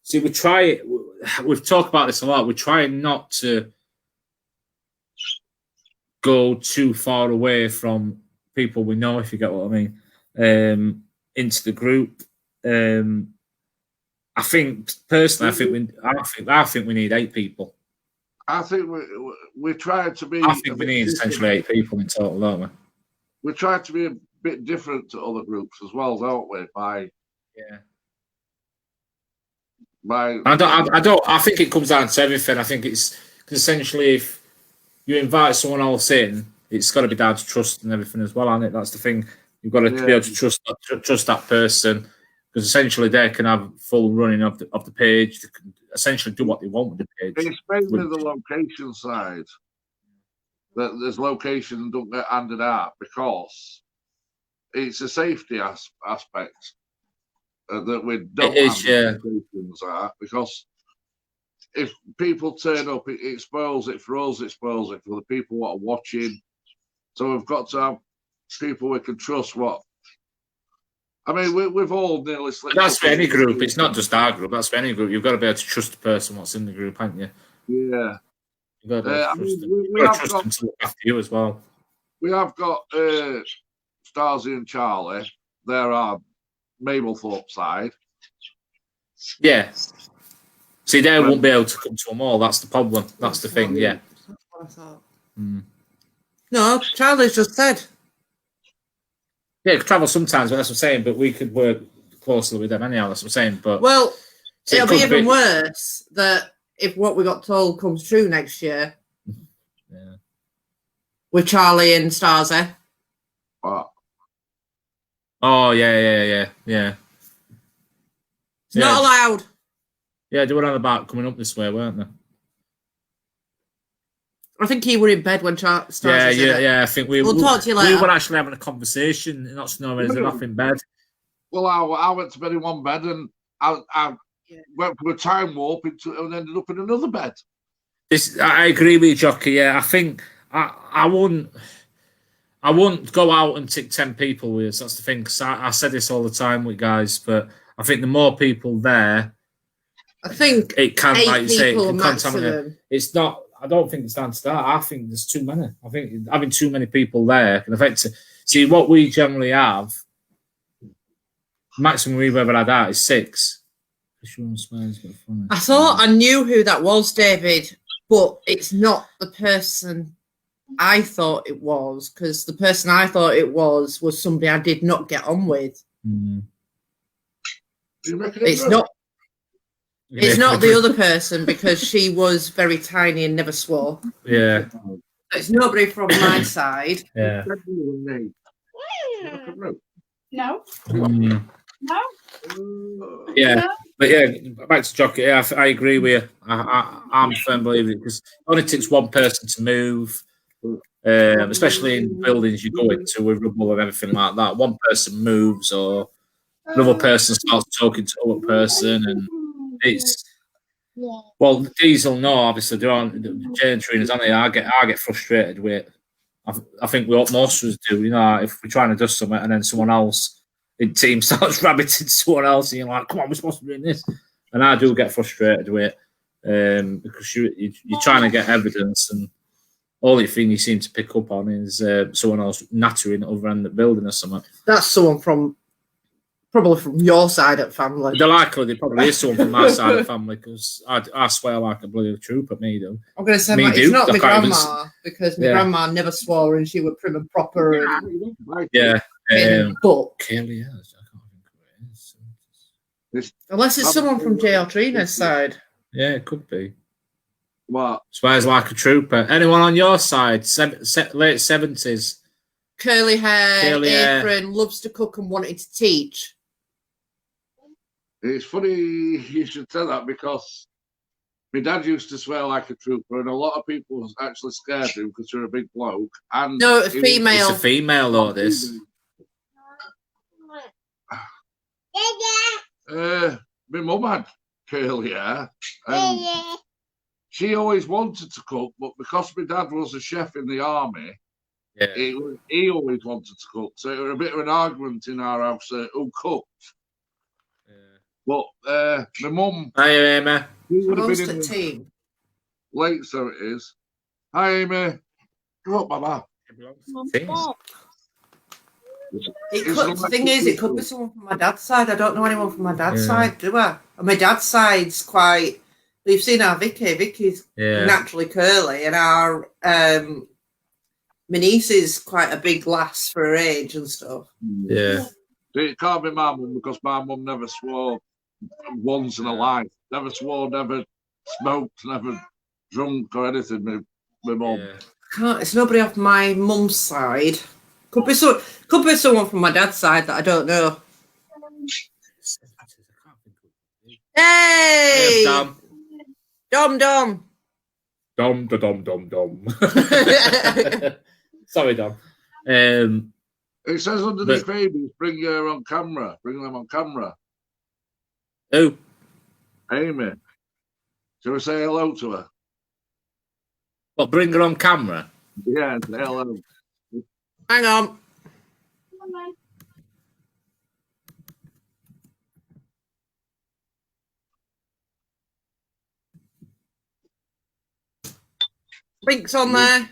See, we try. We've talked about this a lot. We're trying not to go too far away from people we know, if you get what I mean, into the group. I think personally, I think we need 8 people. I think we tried to be. I think we need essentially 8 people in total, don't we? We tried to be a bit different to other groups as well, don't we? I think it comes down to everything. I think it's essentially if you invite someone else in, it's got to be down to trust and everything as well, isn't it? That's the thing. You've got to be able to trust that person, because essentially they can have full running of the page. They can essentially do what they want with the page. It's mainly the location side. That there's location don't get handed out because it's a safety aspect that we don't have locations out, because if people turn up, it spoils it for us, it spoils it for the people that are watching. So we've got to have people we can trust. I mean, we've all nearly slipped. That's for any group. It's not just our group. That's for any group. You've got to be able to trust the person what's in the group, haven't you? Yeah. You've got to trust them. You've got to trust them to look after you as well. We have got Starzy and Charlie. They're our Mablethorpe side. Yeah. See, they won't be able to come to them all. That's the problem. That's the thing. Yeah. That's what I thought. No, Charlie's just said. Yeah, travel sometimes, but that's what I'm saying. But we could work closely with them anyhow. That's what I'm saying. But well, it'll be even worse that if what we got told comes true next year. Yeah. With Charlie and Starzy. Oh yeah. It's not allowed. Yeah, they were on about coming up this way, weren't they? I think he were in bed when Starzy said it. Yeah. I think we'll talk to you later. We were actually having a conversation, not knowing they're off in bed. Well, I went to bed in one bed, and I went for a time warp and ended up in another bed. I agree with you, Jockey. Yeah, I think I wouldn't go out and tick 10 people with us. That's the thing. Because I said this all the time with guys, but I think the more people there, I think it can, 8 like you say, it people can contaminate. maximum. It's not. I don't think it's down to that. I think there's too many. I think having too many people there can affect it. See, what we generally have, maximum we've ever had out is 6. I thought I knew who that was, David, but it's not the person I thought it was, because the person I thought it was somebody I did not get on with. It's not. It's not the other person, because she was very tiny and never swore. Yeah. It's nobody from my side. Yeah. No. Yeah. No. But yeah, back to Jockey. Yeah, I agree with you. I'm a firm believer because it only takes one person to move, especially in buildings you go into with rubble and everything like that. One person moves, or another person starts talking to another person, and it's well, Diesel. No, obviously they're on chain trainers, aren't they? I get frustrated with it. I think most of us do. You know, if we're trying to do something and then someone else in team starts rabbiting someone else, and you're like, "Come on, we're supposed to be doing this," and I do get frustrated with it because you're trying to get evidence, and all the thing you seem to pick up on is someone else nattering over in the building or something. That's someone probably from your side of family. They're likely there probably is someone from my side of the family, because I swear like a bloody troop at me, though. I'm going to say it's not my grandma, because my grandma never swore and she was prim and proper. And, yeah. But Kelly, I can't think who it is. Unless it's someone from J.R. Trina's side. Yeah, it could be. What? Swears like a trooper. Anyone on your side? Late 70s. Curly hair, Curly hair. apron, loves to cook and wanted to teach. It's funny you should say that because my dad used to swear like a trooper, and a lot of people was actually scared of him because you're a big bloke. And No, a he- female. It's a female, though, this. My mum had curly hair, and she always wanted to cook, but because my dad was a chef in the army, Yeah. he always wanted to cook. So it was a bit of an argument in our house who cooked. But my mum, Hi, Amy. she would have been in Constant the team. late 70s. Hi, Amy. Come up, Mama. The thing is, it could be someone from my dad's side. I don't know anyone from my dad's side, do I? And my dad's side's quite. We've seen our Vicky. Vicky's naturally curly, and our my niece is quite a big lass for her age and stuff. Yeah. It can't be my mum because my mum never swore once in her life. Never swore, never smoked, never drunk or anything. My mum. Yeah. It's nobody off my mum's side. Could be someone from my dad's side that I don't know. Hey, Dom. Dom. Dom, da, dom, dom, dom. Sorry, Dom. It says underneath babies, bring her on camera. Bring them on camera. Who? Amy. Shall we say hello to her? What, bring her on camera? Yeah, say hello. Hang on. Link's on there.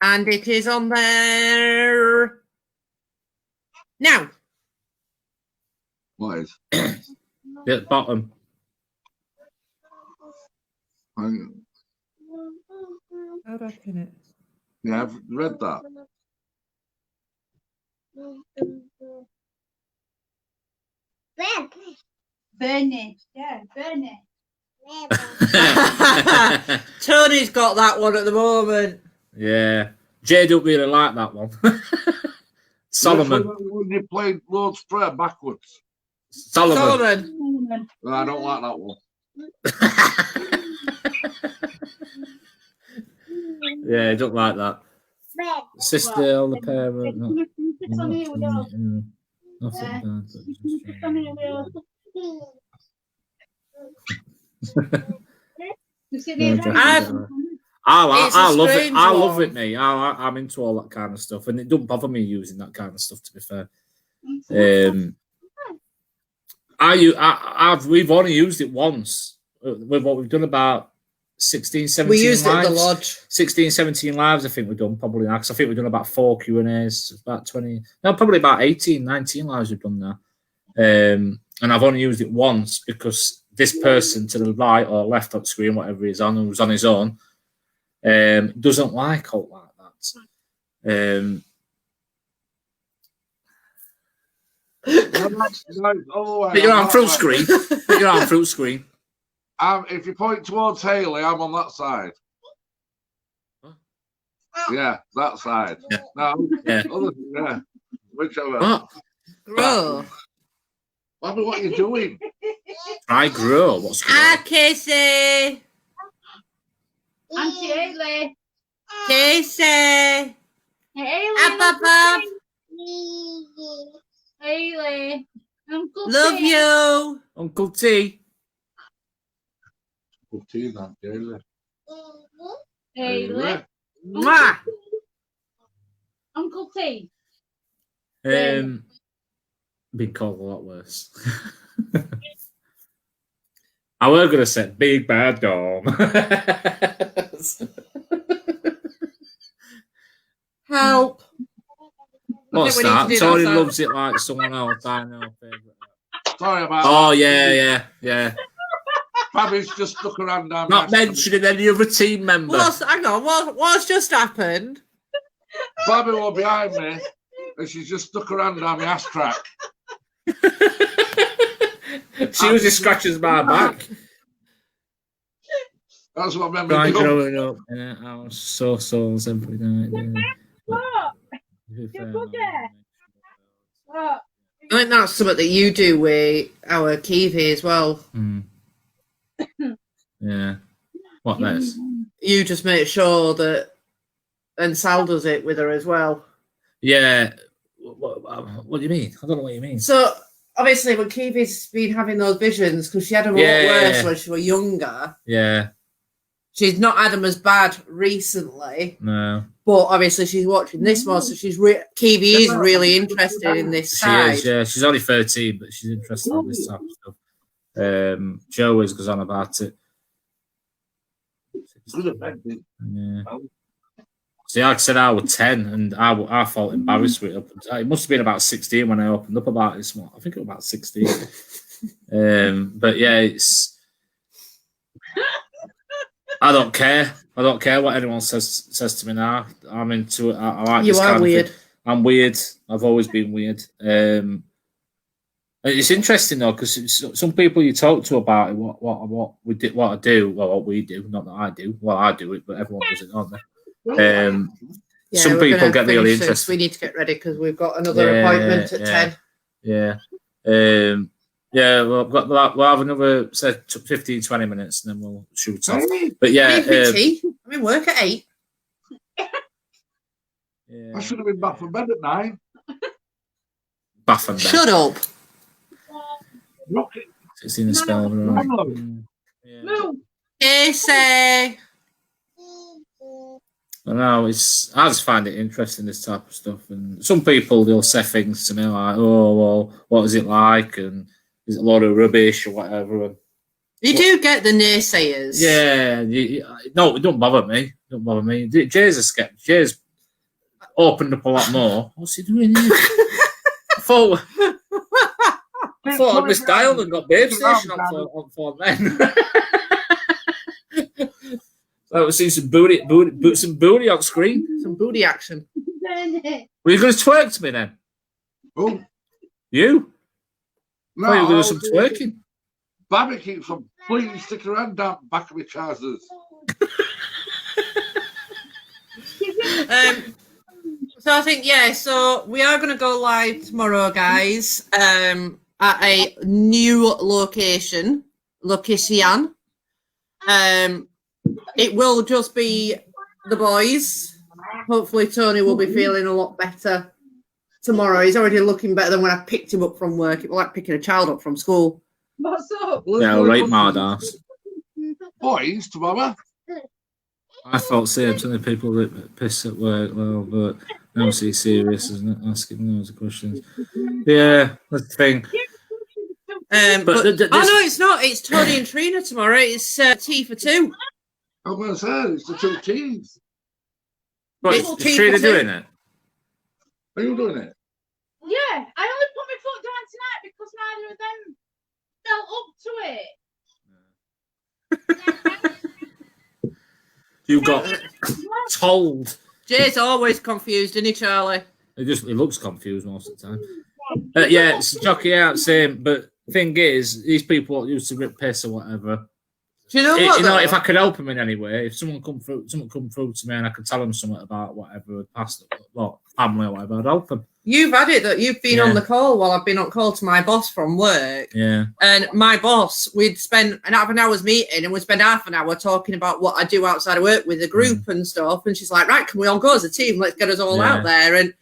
And it is on there. Now. What is? At the bottom. Hang on. How do I pin it? Yeah, I've read that. Bernie. Yeah, Bernie. Tony's got that one at the moment. Yeah. Jay don't really like that one. Solomon. When you played Lord's Prayer backwards. Solomon. No, I don't like that one. Yeah, I don't like that. Sister on the parent. I love it. I love it, mate. I'm into all that kind of stuff, and it don't bother me using that kind of stuff. To be fair, we've only used it once with what we've done about 16, 17 We used lives. it at the lodge. 16, 17 lives, I think we've done probably now, because I think we've done about 4 Q&As, about 20, no, probably about 18, 19 lives we've done now. And I've only used it once because this person to the right or left on screen, whatever he's on, who's on his own, doesn't like alt like that. Put your arm through screen. Put your arm through screen. If you point towards Haley, I'm on that side. Yeah, that side. Yeah. No, Yeah. yeah. Whichever. What? Grow. Bobby, what are you doing? I grow. What's Ah, Casey. Auntie Haley. Casey. Hey, Haley. Up, up. Haley. Uncle Love T. you. Uncle T? Good tea, that, Haley. Haley. Mwah. Uncle T. Been called a lot worse. I were going to say Big Bad Dom. Help. What's we need to that? do Tony that, loves it like someone else. I know. Sorry about Oh, that. yeah. Bobby's just stuck around down Not there. mentioning any other team member. Hang on. What's just happened? Bobby was behind me, and she's just stuck around down my ass crack. She was just scratches my back. That's what I remember. Right, doing. growing up in a house, so souls every night. What? You're good there. What? I think that's something that you do with our Kiwi as well. Yeah. What this? You just make sure that, and Sal does it with her as well. Yeah. What do you mean? I don't know what you mean. So obviously, when Kiwi's been having those visions, because she had them a lot worse when she was younger. Yeah. She's not had them as bad recently, No. but obviously she's watching this more, so Kiwi is really interested in this She side. is, yeah. She's only 13, but she's interested in this type of stuff. Joe always goes on about it. Yeah. See, like I said, I was 10, and I felt embarrassed with it. It must have been about 16 when I opened up about this one. I think it was about 16. But yeah, it's. I don't care. I don't care what anyone says to me now. I'm into it. I like You this are kind of weird. thing. I'm weird. I've always been weird. It's interesting though, because some people you talk to about it, what we did, what I do, well, what we do, not that I do. Well, I do it, but everyone does it, don't they? Yeah, some we're people gonna get really finish this. interested. We need to get ready because we've got another appointment at 10. Yeah. Yeah, we'll have another, say, 15, 20 minutes, and then we'll shoot off. But yeah, I'm in work at 8. Yeah. I should have been back from bed at 9. Bath and bed. Shut up. Rocket. It's in the spell. Yeah. Move. Casey. I know, I just find it interesting, this type of stuff. And some people, they'll say things to me like, oh, well, what is it like? And is it a lot of rubbish or whatever? And You do get the naysayers. yeah, no, it don't bother me. Don't bother me. Jay's a skeptic. Jay's opened up a lot more. What's he doing here? I thought I missed dial and got Babe Station on for men. I was seeing some booty on screen. Some booty action. Were you going to twerk to me then? Oh, You? no. Oh, you were going to do some twerking? Babby keeps on, please stick her hand down the back of my trousers. So I think, so we are going to go live tomorrow, guys, at a new location. It will just be the boys. Hopefully Tony will be feeling a lot better tomorrow. He's already looking better than when I picked him up from work. It was like picking a child up from school. What's up? Yeah, right, mad ass. Boys, tomorrow. I felt same. Some of the people that piss at work, well, but no, see, serious, isn't it? Asking loads of questions. Yeah, that's the thing. But oh no, it's not. It's Tony and Trina tomorrow. It's tea for two. I'm going to say it's the 2 teams. What, It's is tea Trina for two. doing it? Are you doing it? Yeah, I only put my foot down tonight because neither of them felt up to it. You got told. Jay's always confused, isn't he, Charlie? He looks confused most of the time. Yeah, it's jockey out, same. But thing is, these people used to rip piss or whatever. Do you know what? You know, though? if I could help them in any way, if someone come through to me and I could tell them something about whatever past, well, family or whatever, I'd help them. You've had it that you've been on the call while I've been on call to my boss from work. Yeah. And my boss, we'd spend half an hour's meeting and we'd spend half an hour talking about what I do outside of work with the group and stuff. And she's like, right, can we all go as a team? Let's get us all out there. And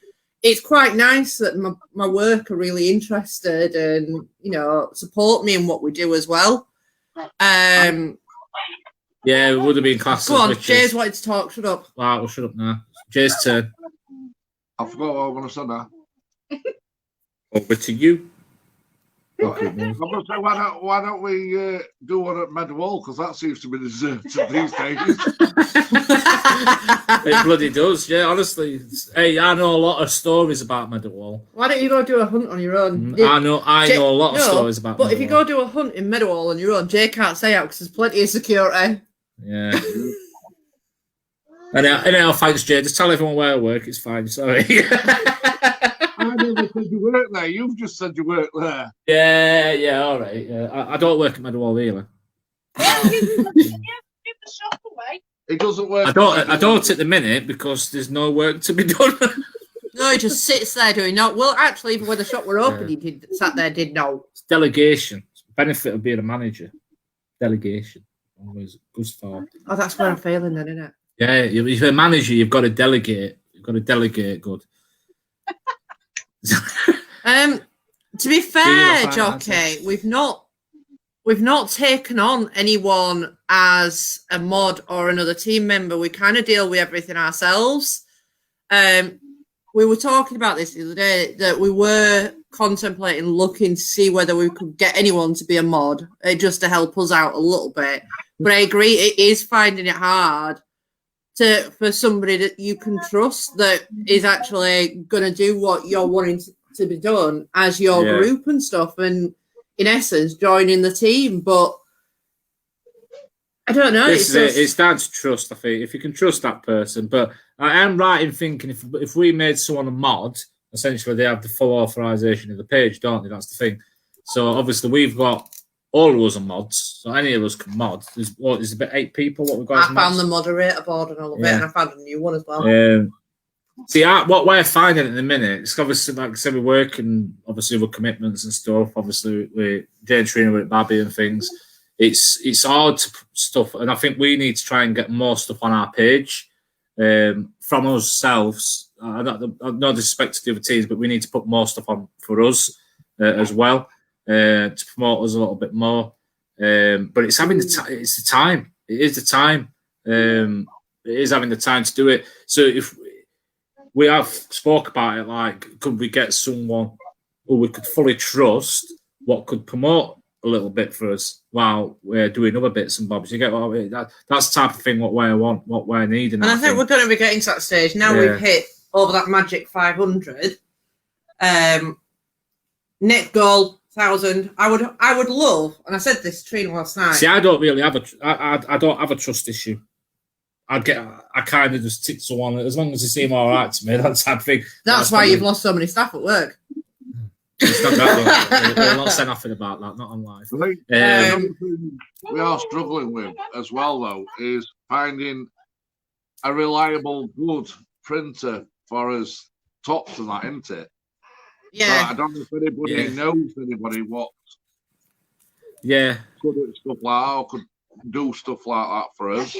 it's quite nice that my work are really interested and, you know, support me in what we do as well. Yeah, it would have been classed. Go on, Jay's wanted to talk. Shut up. Right, well, shut up now. Jay's turn. I forgot what I was going to say now. Over to you. I'm going to say, why don't we do one at Medwall? Because that seems to be deserted these days. It bloody does, yeah, honestly. Hey, I know a lot of stories about Meadowall. Why don't you go do a hunt on your own? I know a lot of stories about But if you go do a hunt in Meadowall on your own, Jay can't stay out because there's plenty of security. Yeah. Anyhow, thanks, Jay. Just tell everyone where I work. It's fine. Sorry. I never said you work there. You've just said you work there. Yeah, all right. Yeah. I don't work at Meadowall either. shop away. It doesn't work. I don't at the minute because there's no work to be done. No, he just sits there doing no. Well, actually, even when the shop were open, he sat there, did no. It's delegation. Benefit of being a manager. Delegation. Always good for. Oh, that's where I'm failing then, isn't it? Yeah, if you're a manager, you've got to delegate. You've got to delegate good. To be fair, Jockey, we've not taken on anyone as a mod or another team member. We kind of deal with everything ourselves. We were talking about this the other day, that we were contemplating looking to see whether we could get anyone to be a mod, just to help us out a little bit. But I agree, it is finding it hard for somebody that you can trust that is actually going to do what you're wanting to be done as your group and stuff, and in essence joining the team. But I don't know. It's down to trust, I think. If you can trust that person. But I am right in thinking if we made someone a mod, essentially they have the full authorization of the page, don't they? That's the thing. So obviously we've got all of us are mods, so any of us can mod. There's about 8 people. What we've got. I found the moderator board and all of it, and I found a new one as well. See, what we're finding at the minute, it's obviously, like I said, we're working obviously with commitments and stuff. Obviously, with Jane Trina, with Babby and things. It's hard to stuff, and I think we need to try and get more stuff on our page from ourselves. No disrespect to the other teams, but we need to put more stuff on for us as well to promote us a little bit more. But it's having it's the time. It is the time. It is having the time to do it. So if we have spoke about it, like, could we get someone who we could fully trust, what could promote a little bit for us while we're doing other bits and bobs? You get what I mean? That's the type of thing what we want, what we're needing. And I think we're going to be getting to that stage now. We've hit over that magic 500. Net goal 1,000. I would love, and I said this to Trina last night. See, I don't really have I don't have a trust issue. I kind of just tick someone as long as they seem all right to me. That type of thing. That's why you've lost so many staff at work. It's not that. We'll not say nothing about that. Not on live. We are struggling with as well, though, is finding a reliable, good printer for us tops and that, isn't it? Yeah. So I don't know if anybody knows anybody what. Yeah. Could do stuff like that, or could do stuff like that for us.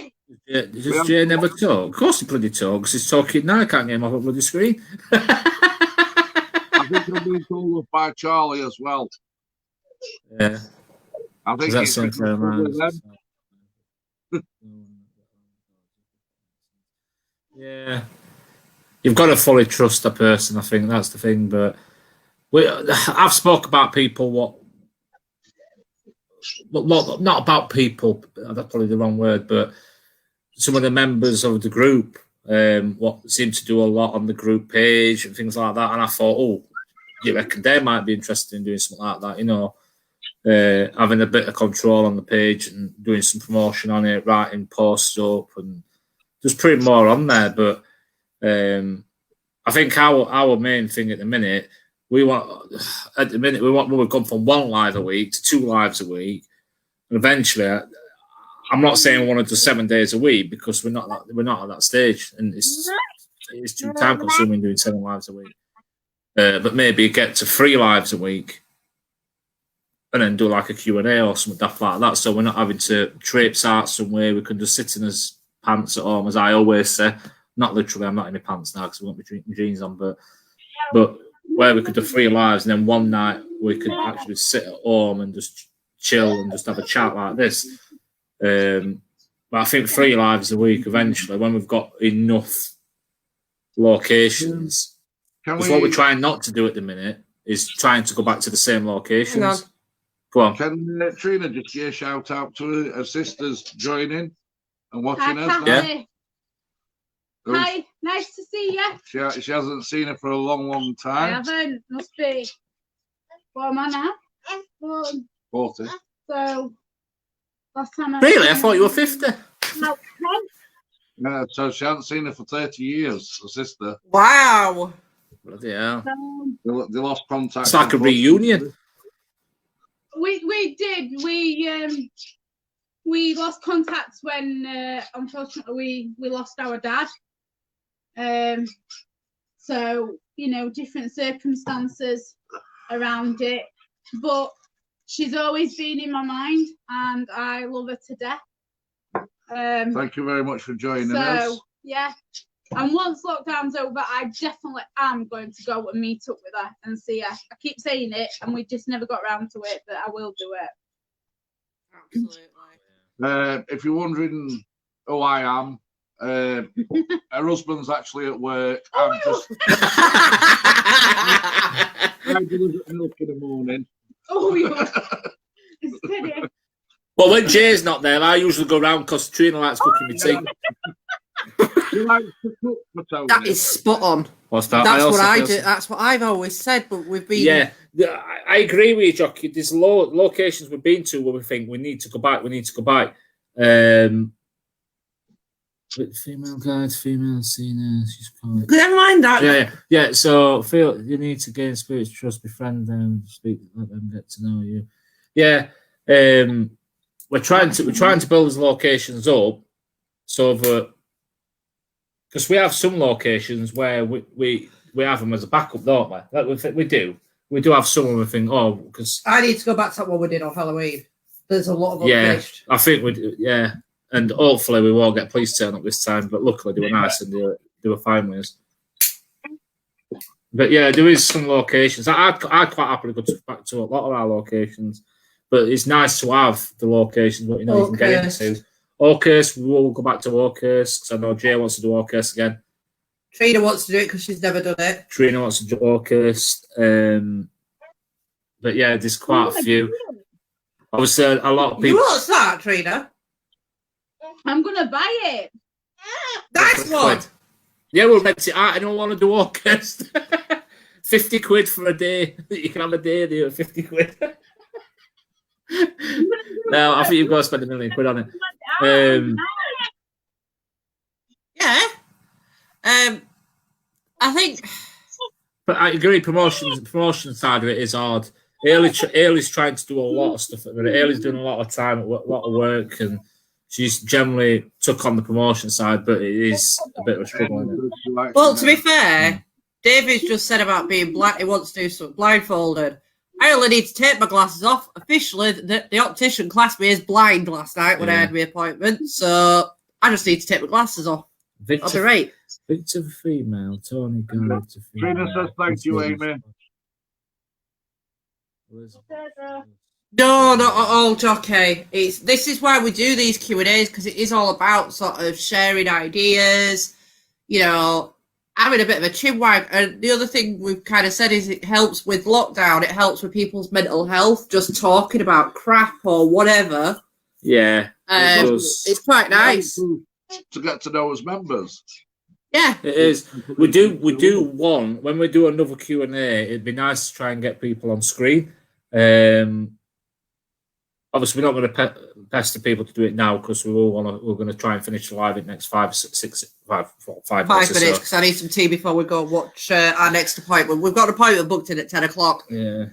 Does Jay never talk? Of course he bloody talks. He's talking now. I can't get him off a bloody screen. I think I've been told off by Charlie as well. Yeah. I think Does that sound fair, man? Yeah. You've got to fully trust a person, I think. That's the thing. But I've spoke about people not about people, that's probably the wrong word, but some of the members of the group what seem to do a lot on the group page and things like that. And I thought, you reckon they might be interested in doing something like that, you know, having a bit of control on the page and doing some promotion on it, writing posts up and just putting more on there. But I think our main thing at the minute, we've gone from 1 live a week to 2 lives a week. And eventually, I'm not saying we want to do 7 days a week because we're not at that stage, and it's too time consuming doing 7 lives a week. But maybe get to 3 lives a week, and then do like a Q&A or something like that. So we're not having to traipse out somewhere. We can just sit in his pants at home, as I always say. Not literally, I'm not in my pants now because I won't be my jeans on, but where we could do 3 lives, and then one night we could actually sit at home and just chill and just have a chat like this. But I think 3 lives a week eventually, when we've got enough locations. Because what we're trying not to do at the minute is trying to go back to the same locations. Go on. Can Trina just give a shout out to her sisters joining and watching us? Yeah. Hi, nice to see you. She hasn't seen her for a long, long time. I haven't. Must be. What am I now? 40. So, last time Really? I thought you were 50. No, Yeah, so she hasn't seen her for 30 years, her sister. Wow. Bloody hell. They lost contact. It's like a reunion. We did. We we lost contact when, unfortunately, we lost our dad. So, you know, different circumstances around it. But she's always been in my mind, and I love her to death. Thank you very much for joining us. So, yeah. And once lockdown's over, I definitely am going to go and meet up with her and see her. I keep saying it, and we just never got around to it, but I will do it. Absolutely. If you're wondering who I am, her husband's actually at work. I'm just I deliver milk in the morning. Oh, yeah. It's steady. Well, when Jay's not there, I usually go round because Trina likes cooking me tea. She likes to cook for Tony. That is spot on. What's that? That's what I feel- do. That's what I've always said. But we've been. Yeah, I agree with you, Jockey. There's locations we've been to where we think we need to go back. With female guides, female seniors, she's called. Never mind that. Yeah. So, feel you need to gain spirits, trust, befriend them, speak, let them get to know you. Yeah, we're trying to build these locations up so that because we have some locations where we have them as a backup, don't we? Like we do have some where we think, because I need to go back to what we did on Halloween. There's a lot of unfinished. I think we do, yeah. And hopefully we won't get police turn up this time, but luckily they were nice and they were fine with us. But yeah, there is some locations. I'd quite happily go back to a lot of our locations, but it's nice to have the locations that you can get into. Oakhurst, we will go back to Oakhurst because I know Jay wants to do Oakhurst again. Trina wants to do it because she's never done it. Trina wants to do Oakhurst. But yeah, there's quite a few. Obviously, a lot of people. What's that, Trina? I'm going to buy it. Nice one. Yeah, we'll rent it out. I don't want to do Oakhurst. 50 quid for a day. You can have a day there at 50 quid. No, I think you've got to spend £1 million on it. Yeah. I think. But I agree, promotion side of it is hard. Ailey's trying to do a lot of stuff. Ailey's doing a lot of time, a lot of work, and she's generally took on the promotion side, but it is a bit of a struggle. Isn't it? Well, to be fair, David's just said about being black. He wants to do something blindfolded. I only need to take my glasses off. Officially, the optician classed me as blind last night when I had my appointment, so I just need to take my glasses off. I'll be right. Victor female, Tony Guide to female. Trina says thank you, Amy. No, not at all, Jockey. This is why we do these Q&As, because it is all about sort of sharing ideas, having a bit of a chinwag. And the other thing we've kind of said is it helps with lockdown. It helps with people's mental health, just talking about crap or whatever. Yeah. It's quite nice. To get to know as members. Yeah. It is. We do one, when we do another Q&A, it'd be nice to try and get people on screen. Obviously, we're not going to pester people to do it now because we're going to try and finish the live in the next 5 minutes, because I need some tea before we go watch our next appointment. We've got an appointment booked in at 10 o'clock. Yeah.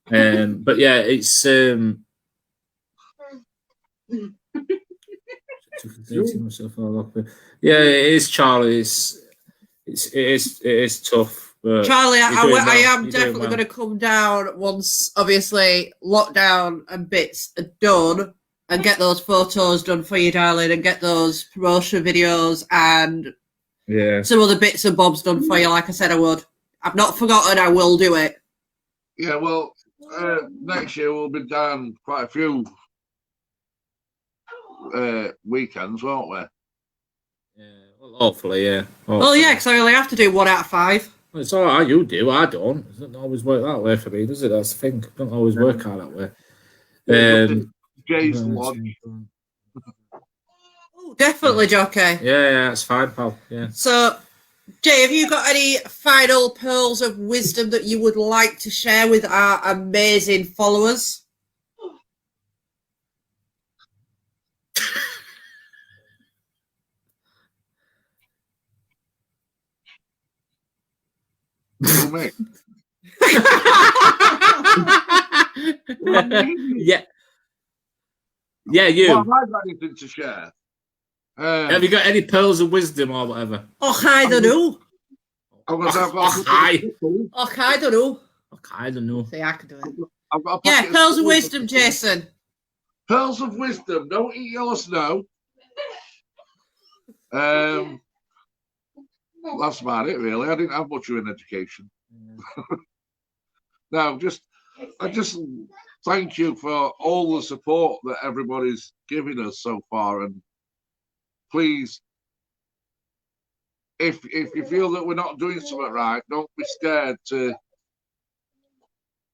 But yeah, it's yeah, it is, Charlie. It is tough. But Charlie, I am You're definitely doing going to come down once, obviously, lockdown and bits are done and get those photos done for you, darling, and get those promotion videos and some other bits and bobs done for you, like I said I would. I've not forgotten, I will do it. Yeah, well, next year we'll be down quite a few weekends, won't we? Yeah, well, hopefully, yeah. Well, yeah, because I only have to do 1 out of 5. Well, it's all right, you do, I don't. It doesn't always work that way for me, does it? That's the thing. It doesn't always work out that way. Jay's Lodge. Oh, definitely, Jockey. Yeah, it's fine, pal. Yeah. So, Jay, have you got any final pearls of wisdom that you would like to share with our amazing followers? Yeah. Yeah, you. Well, have I got anything to share? Have you got any pearls of wisdom or whatever? Oh, I don't know. I'm gonna say I've got a Hi. couple- Oh, I don't know. Okay, I don't know. See, I can do it. I've got a Yeah, packet pearls of snow. wisdom, Jason. Pearls of wisdom. Don't eat yellow snow. That's about it, really. I didn't have much of an education. No, I just thank you for all the support that everybody's giving us so far, and please, if you feel that we're not doing something right, don't be scared to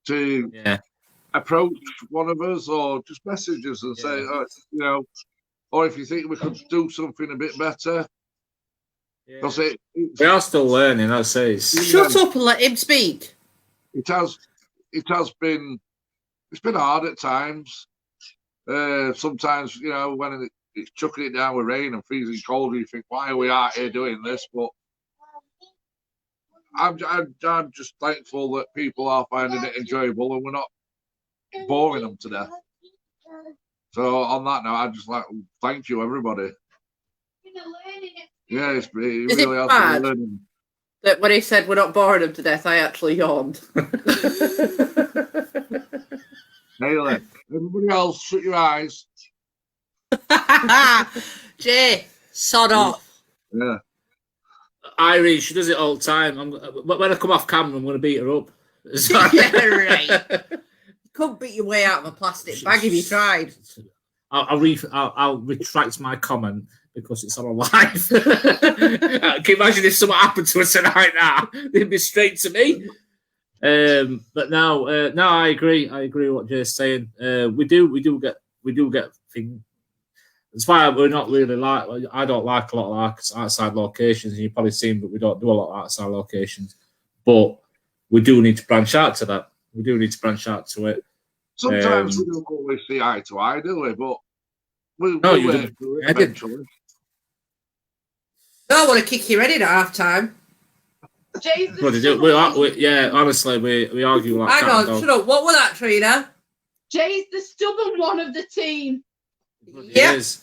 Yeah. approach one of us or just message us and say, or if you think we could do something a bit better, because We are still learning, I'd say. Shut up and let him speak. it has been hard at times. Sometimes, when it's chucking it down with rain and freezing cold, you think, why are we out here doing this? But I'm just thankful that people are finding it enjoyable and we're not boring them to death. So on that note, I'd just like to thank you, everybody. Yeah, it really has been bad learning. that when he said we're not boring him to death, I actually yawned? Haley, everybody else, shut your eyes. Jay, sod off. Yeah. Irene, she does it all the time. When I come off camera, I'm going to beat her up. Yeah, right. You couldn't beat your way out of a plastic bag if you tried. I'll retract my comment because it's on a live. Can you imagine if something happened to us tonight now? They'd be straight to me. But no, I agree. I agree with what Jay's saying. We do get things. That's why we're not really I don't like a lot of outside locations, and you've probably seen, but we don't do a lot of outside locations. But we do need to branch out to that. We do need to branch out to it. Sometimes we don't always see eye to eye, do we? But we'll you work didn't. through it I didn't. eventually. I want to kick your head in at half time. Jay's the Honestly, we argue like Hang cat on, and dog. shut up. What was that, Trina? Jay's the stubborn one of the team. It Yeah. is.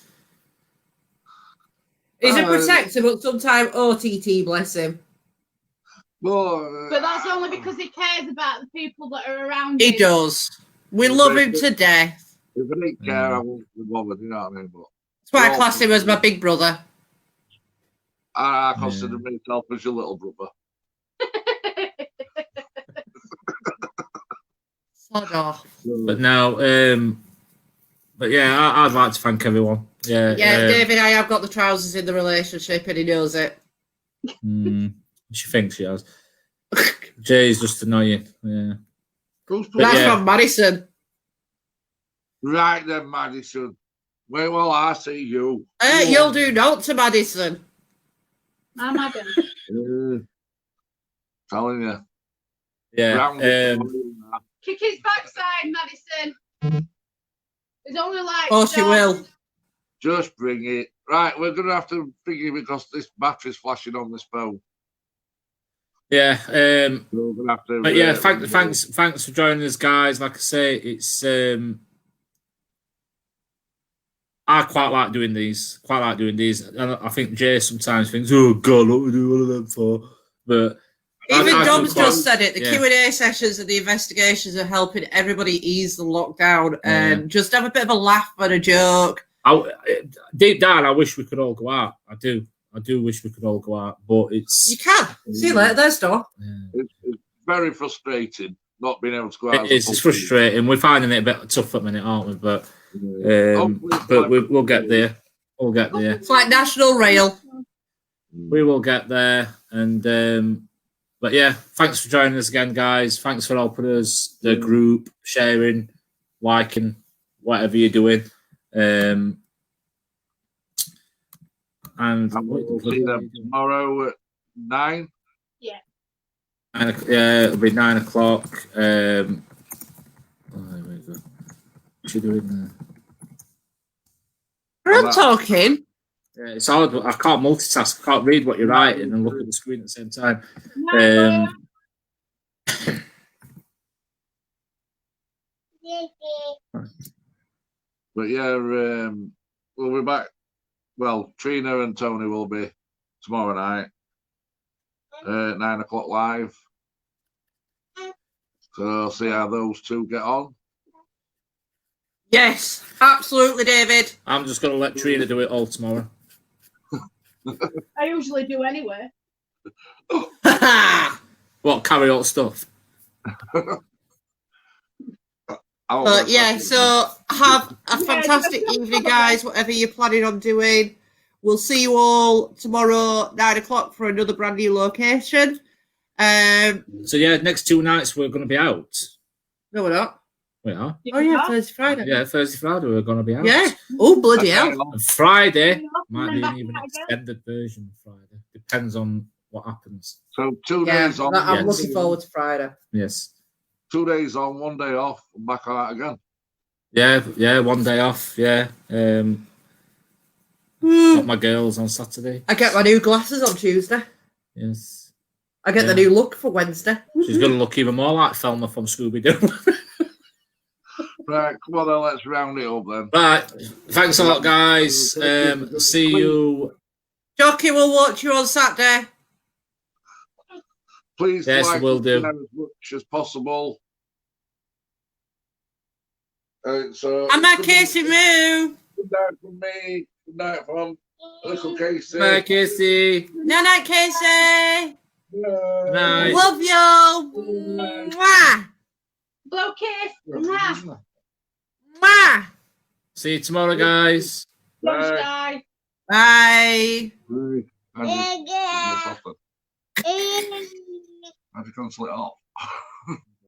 He's a protector, but sometimes OTT, bless him. But that's only because he cares about the people that are around He him. does. We love him to death. if I didn't care, I won't be bothered, you know what I mean? But That's why I class him as my big brother. I consider myself as your little brother. Sod off. But no, but yeah, I'd like to thank everyone. Yeah, David, I have got the trousers in the relationship and he knows it. She thinks she has. Jay's just annoying. Yeah. That's from Madison. Right then, Madison. Wait while I see you. You'll do not to Madison. I'm Adam. Telling you. Yeah. Kick his backside, Madison. It's only like. Oh, she will. Just bring it. Right, we're going to have to figure because this battery's flashing on this phone. Yeah. So we're going to have to. But yeah, thanks for joining us, guys. Like I say, it's I quite like doing these. And I think Jay sometimes thinks, "Oh God, what we do all of them for?" But even I Dom's quite- just said it. The yeah. Q&A sessions and the investigations are helping everybody ease the lockdown and just have a bit of a laugh and a joke. Deep down, I wish we could all go out. I do wish we could all go out, but it's You can. See you later. There's Dom. It's very frustrating not being able to go out. It's frustrating. We're finding it a bit tough at the minute, aren't we? But we'll get there. We'll get there. It's like National Rail. We will get there. And but yeah, thanks for joining us again, guys. Thanks for helping us, the group, sharing, liking, whatever you're doing. And we'll see them tomorrow at 9. Yeah. It'll be 9 o'clock. There we go. What's she doing there? I'm talking. Yeah, it's hard. I can't multitask. I can't read what you're writing and look at the screen at the same time. But yeah, we'll be back. Well, Trina and Tony will be tomorrow night, 9 o'clock live. So I'll see how those two get on. Yes, absolutely, David. I'm just going to let Trina do it all tomorrow. I usually do anyway. What, carry out stuff? But yeah, so have a fantastic evening, guys, whatever you're planning on doing. We'll see you all tomorrow, 9 o'clock, for another brand new location. So yeah, next 2 nights we're going to be out. No, we're not. We are. Oh, yeah, Thursday, Friday. Yeah, Thursday, Friday we're going to be out. Yeah. Oh, bloody hell. And Friday might And be then an even back again. extended version of Friday. Depends on what happens. So 2 Yeah, days on. I'm Yes. looking forward to Friday. Yes. 2 days on, 1 day off, and back out again. Yeah, 1 day off. Yeah. Got my girls on Saturday. I get my new glasses on Tuesday. Yes. I get the Yeah. new look for Wednesday. She's going to look even more like Thelma from Scooby Doo. Right, come on then, let's round it up then. Right. Thanks a lot, guys. See you. Jockey will watch you on Saturday. Please Yes, like will do. as much as possible. So I'm at Casey Moo. Good night from me. Good night from Little Casey. Bye, Casey. Night night, Casey. Night. Love you. Mwah. Blow kiss. Mwah. Mwah. See you tomorrow, guys. Don't die. Bye. How do you cancel it off?